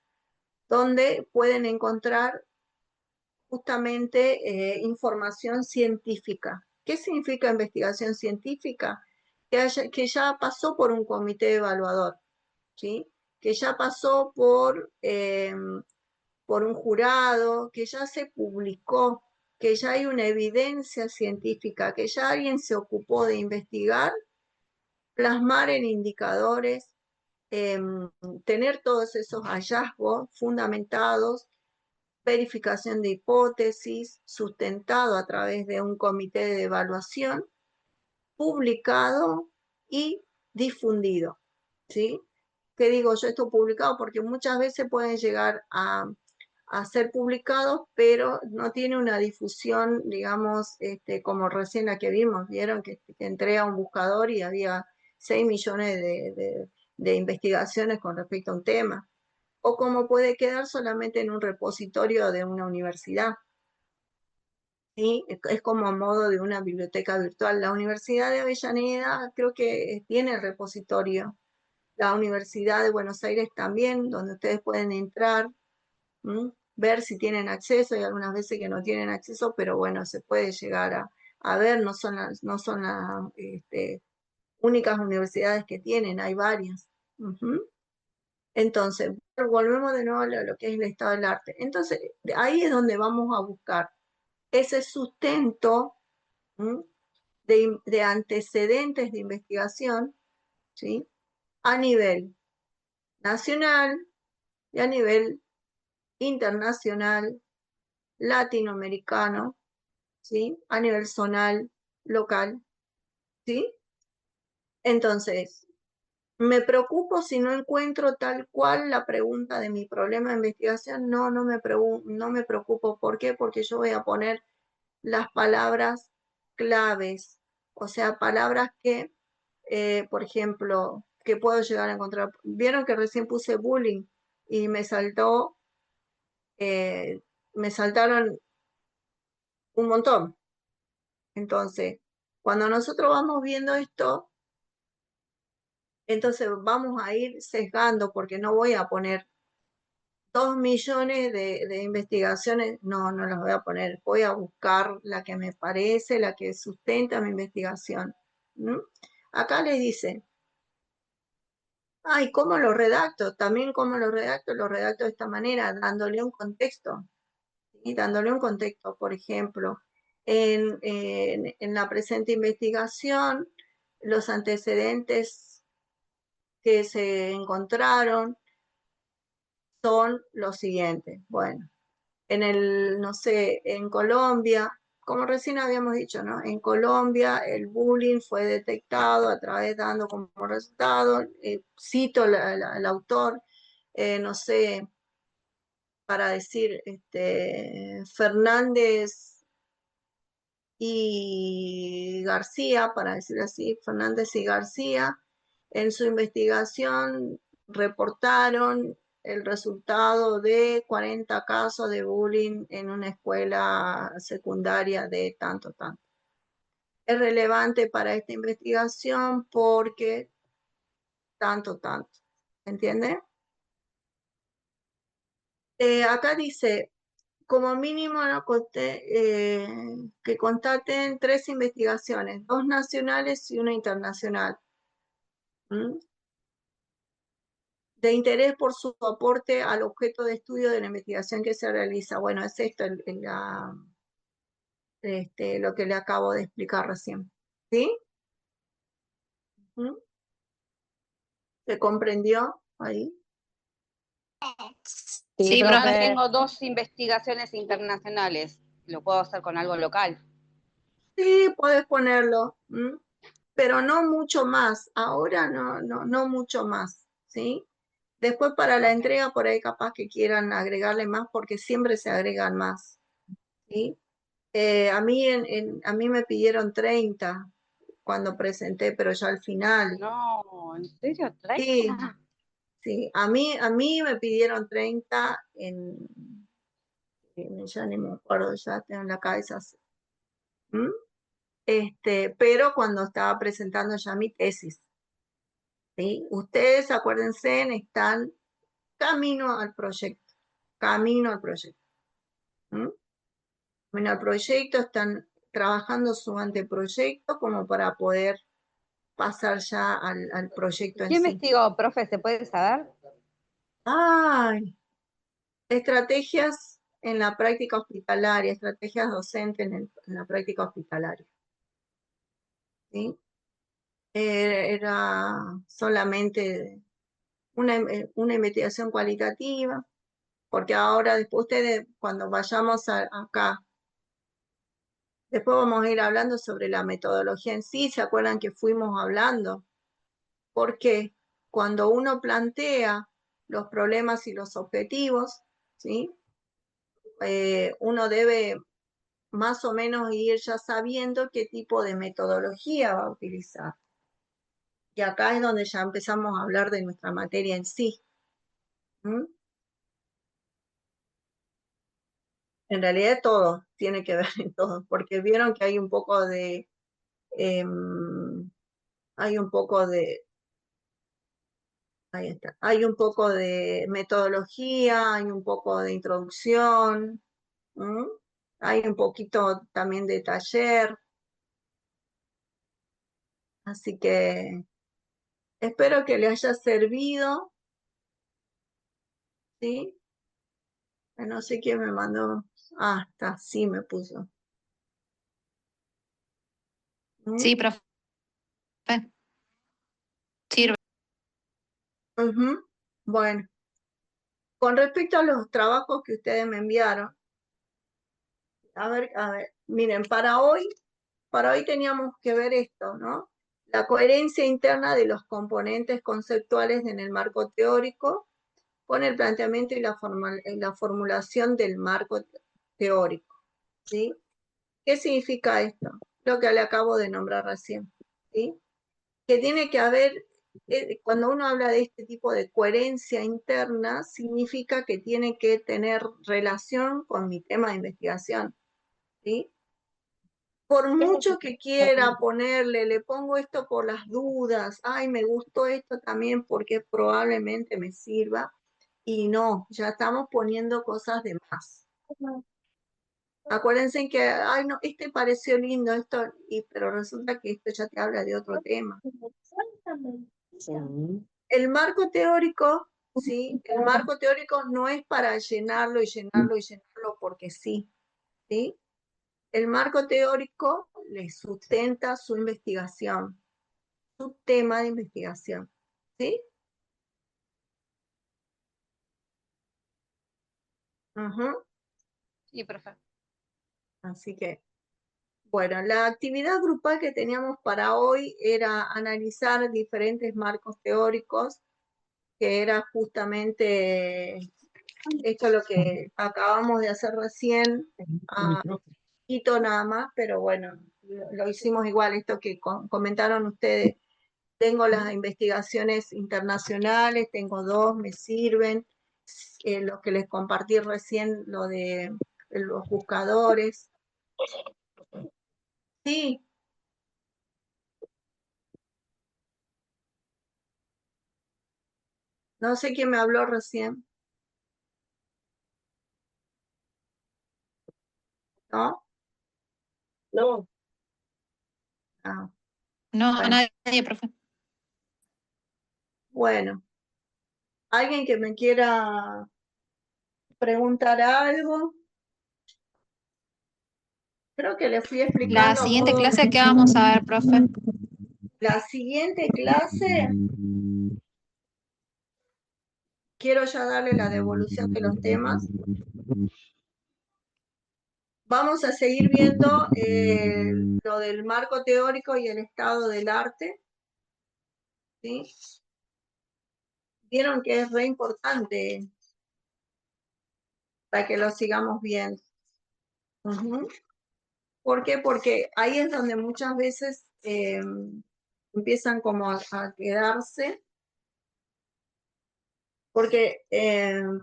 donde pueden encontrar justamente información científica. ¿Qué significa investigación científica? Que ya pasó por un comité evaluador, ¿sí? Que ya pasó por un jurado, que ya se publicó, que ya hay una evidencia científica, que ya alguien se ocupó de investigar, plasmar en indicadores, tener todos esos hallazgos fundamentados, verificación de hipótesis, sustentado a través de un comité de evaluación, publicado y difundido, ¿sí? ¿Qué digo yo esto publicado? Porque muchas veces pueden llegar a a ser publicados, pero no tiene una difusión, digamos, como recién la que vimos. Vieron que entré a un buscador y había 6 millones de investigaciones con respecto a un tema. O como puede quedar solamente en un repositorio de una universidad. ¿Sí? Es como modo de una biblioteca virtual. La Universidad de Avellaneda creo que tiene el repositorio. La Universidad de Buenos Aires también, donde ustedes pueden entrar, ver si tienen acceso. Hay algunas veces que no tienen acceso, pero bueno, se puede llegar a ver. No son las únicas universidades que tienen, hay varias. Entonces, volvemos de nuevo a lo que es el estado del arte. Entonces, ahí es donde vamos a buscar ese sustento de antecedentes de investigación, ¿sí? A nivel nacional y a nivel internacional, latinoamericano, ¿sí? A nivel zonal, local, ¿sí? Entonces, me preocupo si no encuentro tal cual la pregunta de mi problema de investigación. No me preocupo. ¿Por qué? Porque yo voy a poner las palabras claves, o sea, palabras que, por ejemplo, que puedo llegar a encontrar. Vieron que recién puse bullying y me saltaron un montón. Entonces, cuando nosotros vamos viendo esto, entonces vamos a ir sesgando, porque no voy a poner 2 millones de investigaciones, no las voy a poner, voy a buscar la que me parece, la que sustenta mi investigación. Acá les dice, ay, ¿cómo lo redacto? También cómo lo redacto de esta manera, dándole un contexto, ¿sí? Dándole un contexto, por ejemplo, en la presente investigación, los antecedentes que se encontraron son los siguientes. Bueno, no sé, en Colombia, como recién habíamos dicho, ¿no? En Colombia el bullying fue detectado a través dando como resultado, cito el autor, no sé, para decir, Fernández y García, para decir así, Fernández y García, en su investigación reportaron el resultado de 40 casos de bullying en una escuela secundaria de tanto. Es relevante para esta investigación porque tanto. ¿Entiende? Acá dice, como mínimo que constaten 3 investigaciones, 2 nacionales y una internacional. De interés por su aporte al objeto de estudio de la investigación que se realiza. Bueno, es esto lo que le acabo de explicar recién. ¿Sí? ¿Se comprendió ahí? Sí, Sí, profe, profe. tengo 2 investigaciones internacionales. ¿Lo puedo hacer con algo local? Sí, puedes ponerlo, pero no mucho más. Ahora no mucho más, ¿sí? Después para la entrega por ahí capaz que quieran agregarle más porque siempre se agregan más, ¿sí? A mí me pidieron 30 cuando presenté, pero ya al final. No, ¿en serio? Sí, ¿30? sí. A mí me pidieron 30 ya ni me acuerdo, ya tengo en la cabeza. ¿Mm? Pero cuando estaba presentando ya mi tesis, ¿sí? Ustedes, acuérdense, están camino al proyecto, camino al proyecto. Camino al proyecto, están trabajando su anteproyecto como para poder pasar ya al proyecto en ¿Qué sí. investigó, profe? ¿Se puede saber? Ay, estrategias en la práctica hospitalaria, estrategias docentes en la práctica hospitalaria. ¿Sí? Era solamente una investigación cualitativa, porque ahora después ustedes, cuando vayamos acá, después vamos a ir hablando sobre la metodología en sí. ¿Se acuerdan que fuimos hablando? Porque cuando uno plantea los problemas y los objetivos, ¿sí? uno debe más o menos ir ya sabiendo qué tipo de metodología va a utilizar. Y acá es donde ya empezamos a hablar de nuestra materia en sí. ¿Mm? En realidad todo tiene que ver en todo, porque vieron que hay un poco de, hay un poco de, ahí está, hay un poco de metodología, hay un poco de introducción, ¿Mm? Hay un poquito también de taller, así que espero que les haya servido, ¿sí? No sé quién me mandó, está, sí me puso. ¿Mm? Sí, profe. Sirve. Ujú. Bueno, con respecto a los trabajos que ustedes me enviaron, a ver, miren, para hoy teníamos que ver esto, ¿no? La coherencia interna de los componentes conceptuales en el marco teórico con el planteamiento y la formulación del marco teórico, ¿sí? ¿Qué significa esto? Lo que le acabo de nombrar recién, ¿sí? Que tiene que haber, cuando uno habla de este tipo de coherencia interna, significa que tiene que tener relación con mi tema de investigación, ¿sí? Por mucho que quiera ponerle, le pongo esto por las dudas, ay, me gustó esto también porque probablemente me sirva, y no, ya estamos poniendo cosas de más. Acuérdense que, ay, no, este pareció lindo, esto, pero resulta que esto ya te habla de otro tema. El marco teórico, ¿sí? El marco teórico no es para llenarlo y llenarlo y llenarlo porque sí, ¿sí? El marco teórico le sustenta su investigación, su tema de investigación, ¿sí? Ujú. Sí, profe. Así que, bueno, la actividad grupal que teníamos para hoy era analizar diferentes marcos teóricos, que era justamente esto es lo que acabamos de hacer recién, poquito nada más, pero bueno, lo hicimos igual, esto que comentaron ustedes. Tengo las investigaciones internacionales, tengo 2, me sirven. Lo que les compartí recién, lo de los buscadores. Sí, no sé quién me habló recién, ¿no? No, Ah, No, bueno, nadie, profe. bueno. ¿Alguien que me quiera preguntar algo? Creo que le fui La explicando a siguiente modo clase, de... ¿qué vamos a ver, profe? La siguiente clase, quiero ya darle la devolución de los temas. Vamos a seguir viendo lo del marco teórico y el estado del arte, ¿sí? Vieron que es re importante para que lo sigamos viendo. Ujú. ¿Por qué? Porque ahí es donde muchas veces empiezan como a quedarse. Porque,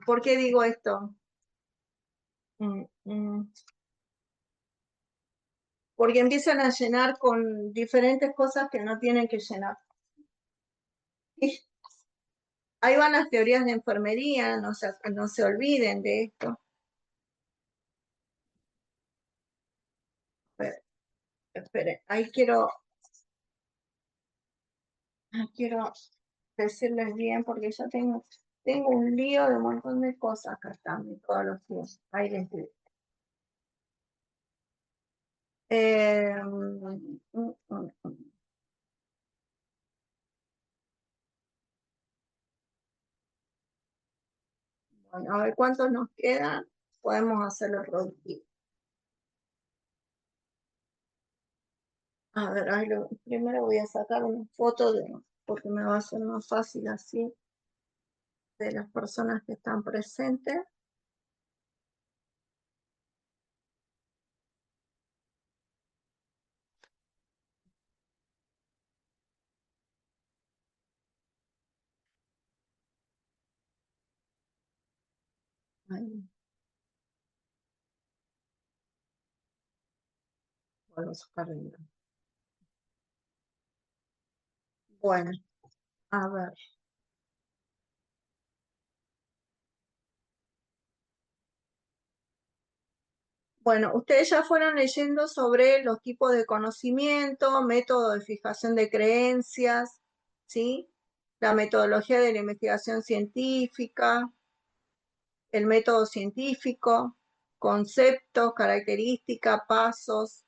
¿por qué digo esto? Porque empiezan a llenar con diferentes cosas que no tienen que llenar. Ahí van las teorías de enfermería, no se olviden de esto. Esperen, ahí quiero decirles bien porque yo tengo un lío de un montón de cosas acá también todos los días. Ahí les digo. Bueno, a ver cuántos nos quedan. Podemos hacerlo productivo. A ver, primero voy a sacar una foto porque me va a ser más fácil así de las personas que están presentes. Ahí, vuelvo a sacar el- Bueno, a ver. Bueno, ustedes ya fueron leyendo sobre los tipos de conocimiento, método de fijación de creencias, ¿sí? La metodología de la investigación científica, el método científico, conceptos, características, pasos,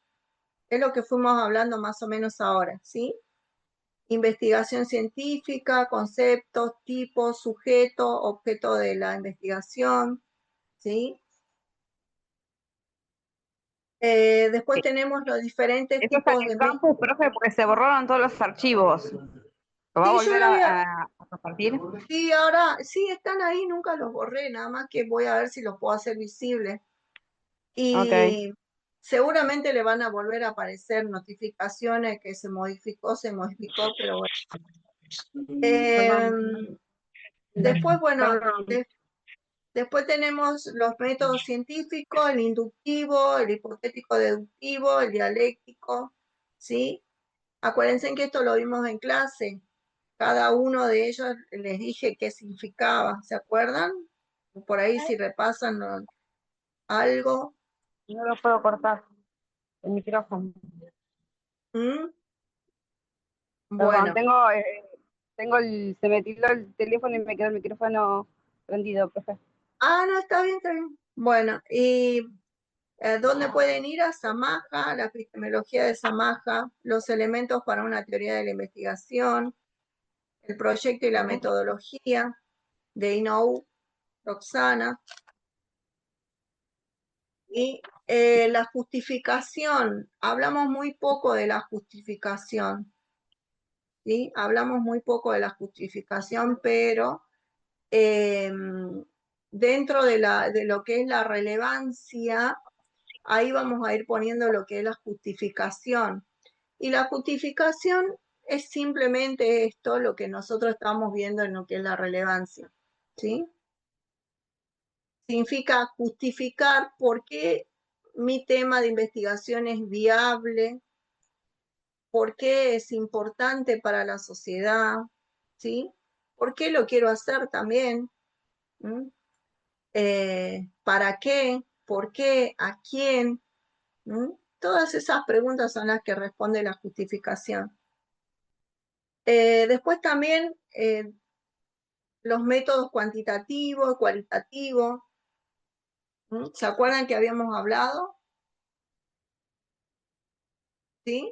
es lo que fuimos hablando más o menos ahora, ¿sí? Investigación científica, conceptos, tipos, sujeto, objeto de la investigación, ¿sí? Después tenemos los diferentes Eso está tipos en de el métodos. campus, profe, porque se borraron todos los archivos. ¿Lo va a Sí, yo volver lo había, a compartir? sí, ahora sí están ahí, nunca los borré, nada más que voy a ver si los puedo hacer visibles. Ok. Y seguramente le van a volver a aparecer notificaciones que se modificó, pero bueno. Perdón. Después, bueno, Perdón. después tenemos los métodos científicos, el inductivo, el hipotético deductivo, el dialéctico, ¿sí? Acuérdense que esto lo vimos en clase. Cada uno de ellos les dije qué significaba, ¿se acuerdan? Por ahí si repasan algo. No lo puedo cortar, el micrófono. ¿Mm? Perdón, Bueno, se me tildó el teléfono y me quedó el micrófono prendido, profe. no, está bien, está bien. Bueno, y ¿dónde pueden ir? A Samaja, la epistemología de Samaja, los elementos para una teoría de la investigación, el proyecto y la metodología de Inou, Roxana, y la justificación. Hablamos muy poco de la justificación, ¿sí? Hablamos muy poco de la justificación, pero dentro de lo que es la relevancia, ahí vamos a ir poniendo lo que es la justificación. Y la justificación es simplemente esto, lo que nosotros estamos viendo en lo que es la relevancia, ¿sí? Significa justificar por qué mi tema de investigación es viable, por qué es importante para la sociedad, ¿sí? ¿Por qué lo quiero hacer también? ¿Mm? ¿Para qué? ¿Por qué? ¿A quién? ¿Mm? Todas esas preguntas son las que responde la justificación. Después también los métodos cuantitativos, cualitativos. ¿Mm? ¿Se acuerdan que habíamos hablado? ¿Sí?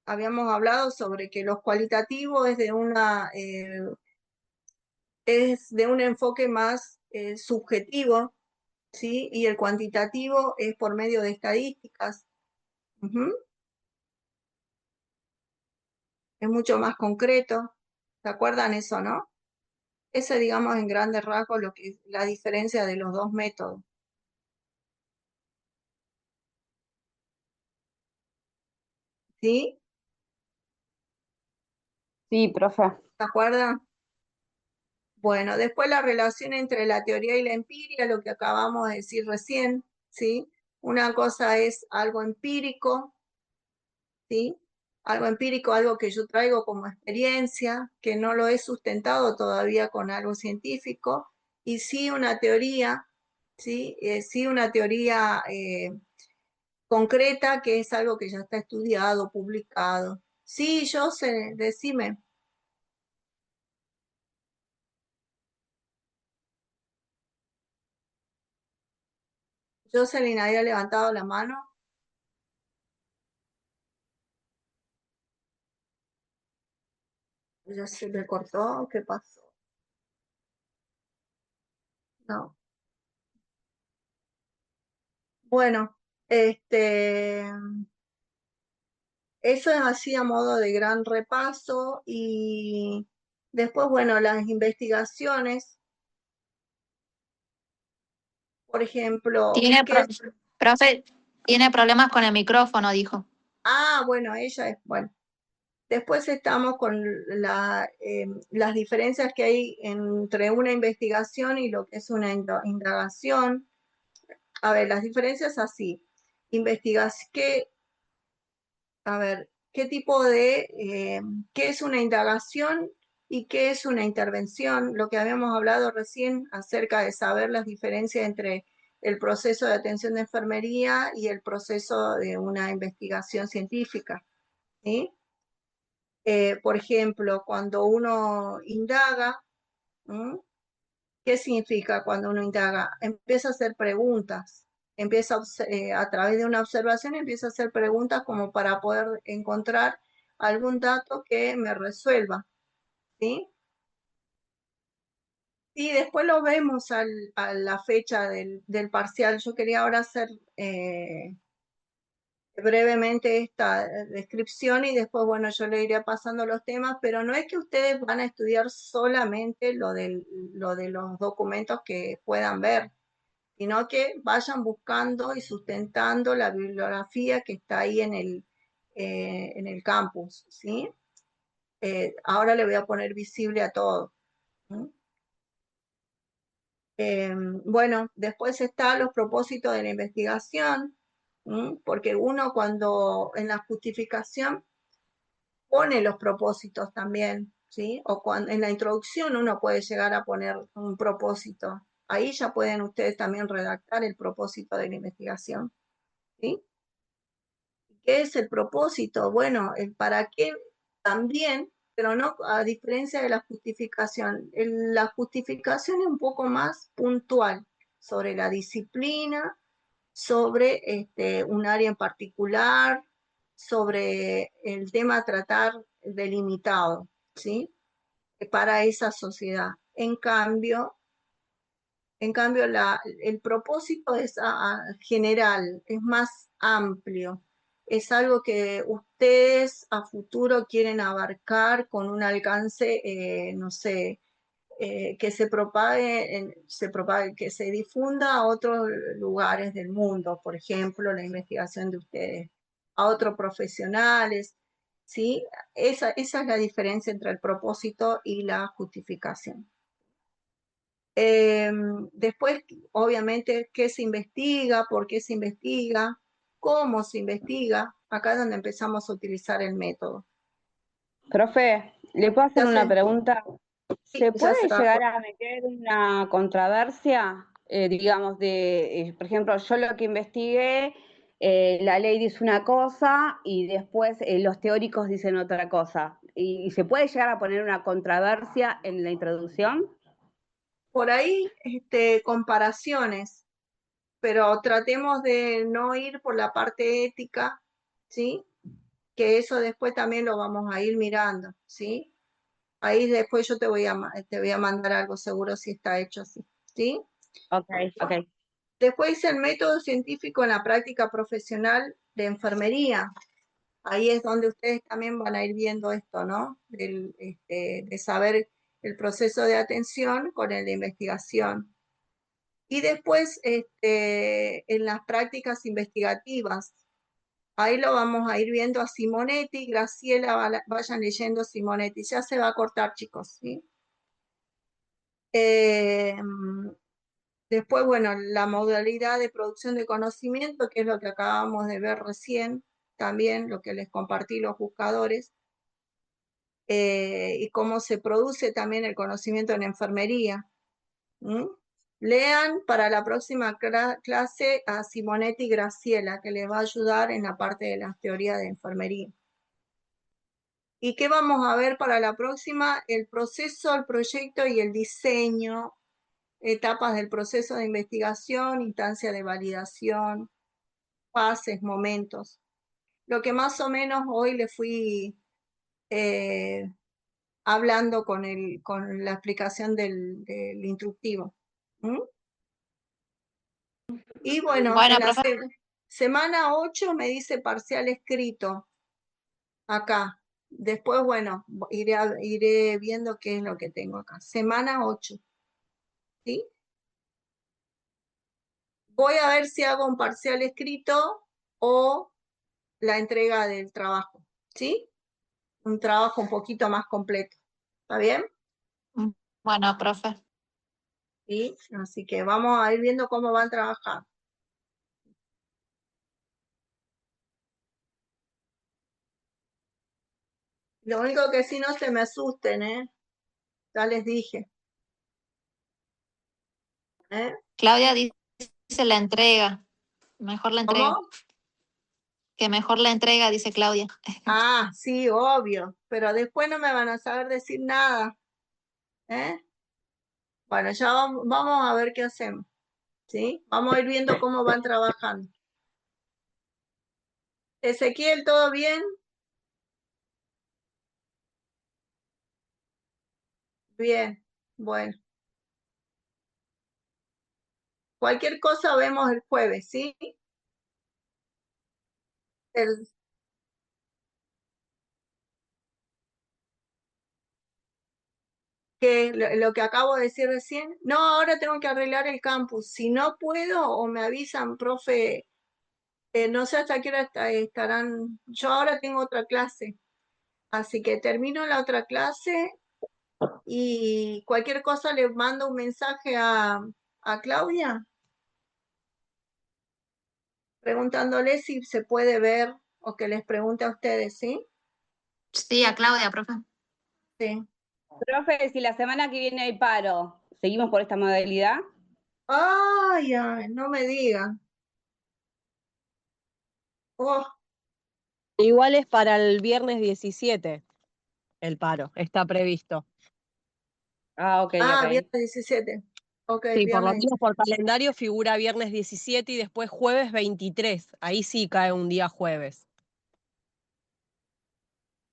Habíamos hablado sobre que los cualitativos es de un enfoque más subjetivo, ¿sí? Y el cuantitativo es por medio de estadísticas. Ujú. Es mucho más concreto. ¿Se acuerdan eso, no? Ese, digamos, en grandes rasgos, lo que es la diferencia de los dos métodos. ¿Sí? Sí, profe. ¿Se acuerdan? Bueno, después la relación entre la teoría y la empiria, lo que acabamos de decir recién, ¿sí? Una cosa es algo empírico, ¿sí? Algo empírico, algo que yo traigo como experiencia, que no lo he sustentado todavía con algo científico, y sí una teoría, ¿sí? Sí una teoría concreta, que es algo que ya está estudiado, publicado. Sí, yo sé, decime. Jocelyn había levantado la mano. Ya se le cortó, ¿qué pasó? No. Bueno, eso es así a modo de gran repaso y después, bueno, las investigaciones, por ejemplo, Tiene, ¿qué? profe, tiene problemas con el micrófono, dijo. Bueno, ella es, bueno. Después estamos con las diferencias que hay entre una investigación y lo que es una indagación. A ver, las diferencias así. A ver, ¿qué tipo qué es una indagación y qué es una intervención? Lo que habíamos hablado recién acerca de saber las diferencias entre el proceso de atención de enfermería y el proceso de una investigación científica, ¿sí? Por ejemplo, cuando uno indaga, ¿m? ¿Qué significa cuando uno indaga? Empieza a hacer preguntas, a través de una observación empieza a hacer preguntas como para poder encontrar algún dato que me resuelva, ¿sí? Y después lo vemos a la fecha del parcial. Yo quería ahora hacer brevemente esta descripción y después, bueno, yo le iré pasando los temas, pero no es que ustedes van a estudiar solamente lo de los documentos que puedan ver, sino que vayan buscando y sustentando la bibliografía que está ahí en el campus, ¿sí? Ahora le voy a poner visible a todo. Bueno, después están los propósitos de la investigación, porque uno cuando en la justificación pone los propósitos también, ¿sí? O cuando en la introducción uno puede llegar a poner un propósito. Ahí ya pueden ustedes también redactar el propósito de la investigación, ¿sí? ¿Qué es el propósito? Bueno, el para qué también, pero no a diferencia de la justificación. La justificación es un poco más puntual sobre la disciplina, sobre un área en particular, sobre el tema a tratar delimitado, ¿sí? Para esa sociedad. En cambio, el propósito es general, es más amplio. Es algo que ustedes a futuro quieren abarcar con un alcance, no sé, que se propague, que se difunda a otros lugares del mundo, por ejemplo, la investigación de ustedes, a otros profesionales, ¿sí? Esa es la diferencia entre el propósito y la justificación. Después, obviamente, qué se investiga, por qué se investiga, cómo se investiga. Acá es donde empezamos a utilizar el método. Profe, ¿le puedo hacer Ya una se, pregunta? sí, ¿Se ya puede se va. llegar a meter una controversia, digamos, por ejemplo, yo lo que investigué, la ley dice una cosa y después los teóricos dicen otra cosa? ¿Y se puede llegar a poner una controversia en la introducción? Por ahí, comparaciones, pero tratemos de no ir por la parte ética, ¿sí? Que eso después también lo vamos a ir mirando, ¿sí? Ahí después yo te voy a mandar algo seguro si está hecho así, ¿sí? Ok, ok. Después dice el método científico en la práctica profesional de enfermería. Ahí es donde ustedes también van a ir viendo esto, ¿no? De saber el proceso de atención con el de investigación. Y después, en las prácticas investigativas, ahí lo vamos a ir viendo a Simonetti, Graciela, vayan leyendo Simonetti. Ya se va a cortar, chicos, ¿sí? Después, bueno, la modalidad de producción de conocimiento, que es lo que acabamos de ver recién, también lo que les compartí los buscadores, y cómo se produce también el conocimiento en enfermería. Lean para la próxima clase a Simonetti y Graciela, que les va a ayudar en la parte de las teorías de enfermería. ¿Y qué vamos a ver para la próxima? El proceso, el proyecto y el diseño, etapas del proceso de investigación, instancia de validación, fases, momentos. Lo que más o menos hoy le fui hablando con la explicación del instructivo. Y bueno, Bueno, en la profe. semana 8 me dice parcial escrito acá. Después, bueno, iré viendo qué es lo que tengo acá. Semana 8, ¿sí? Voy a ver si hago un parcial escrito o la entrega del trabajo, ¿sí? un trabajo un poquito más completo. ¿Está bien? Bueno, profe. ¿Sí? Así que vamos a ir viendo cómo van trabajando. Lo único que sí, no se me asusten, ¿eh? Ya les dije. ¿Eh? Claudia dice la entrega. Mejor la entrega. ¿Cómo? Que mejor la entrega, dice Claudia. Ah, sí, obvio, pero después no me van a saber decir nada. ¿Eh? Bueno, ya vamos a ver qué hacemos. ¿Sí? Vamos a ir viendo cómo van trabajando. Ezequiel, ¿todo bien? Bien, bueno. Cualquier cosa vemos el jueves, ¿sí? El- que lo que acabo de decir recién. No, ahora tengo que arreglar el campus. Si no puedo o me avisan, profe, no sé hasta qué hora estarán. Yo ahora tengo otra clase, así que termino la otra clase y cualquier cosa le mando un mensaje a Claudia preguntándole si se puede ver o que les pregunte a ustedes, ¿sí? Sí, a Claudia, profe. Sí. Profe, si la semana que viene hay paro, ¿seguimos por esta modalidad? Ay, ay, no me digan. Oh, Igual es para el viernes 17 el paro, está previsto. Ah, ok, ok. viernes 17. Ok, Sí, por lo viernes. menos por calendario figura viernes 17 y después jueves 23. Ahí sí cae un día jueves.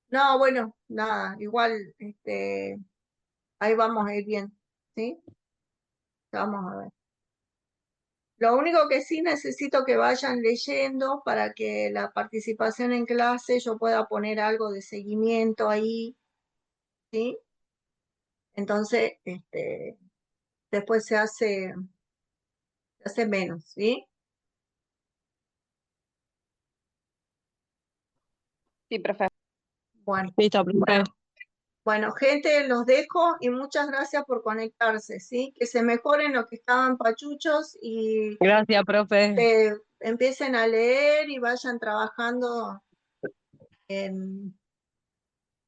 No, bueno, nada, igual, ahí vamos a ir bien, ¿sí? Vamos a ver. Lo único que sí necesito que vayan leyendo para que la participación en clase yo pueda poner algo de seguimiento ahí, ¿sí? Entonces, después se hace menos, ¿sí? Sí, profe. Bueno, Listo, profe. bueno, gente, los dejo y muchas gracias por conectarse, ¿sí? Que se mejoren los que estaban pachuchos y Gracias, profe. que empiecen a leer y vayan trabajando en...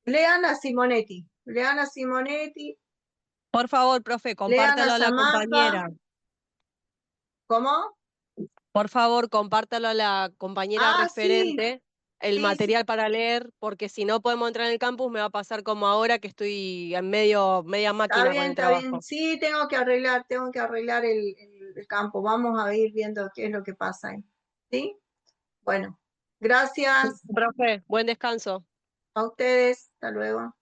lean a Simonetti, Por favor, profe, lean a compártalo a la Samantha, compañera. ¿cómo? Por favor, compártalo a la compañera Ah, sí, referente el sí, sí, material para leer, porque si no podemos entrar en el campus me va a pasar como ahora que estoy en media máquina con el está bien, trabajo. sí, tengo que arreglar el campo, vamos a ir viendo qué es lo que pasa ahí, ¿sí? Bueno, gracias Profe, buen descanso. a ustedes, hasta luego.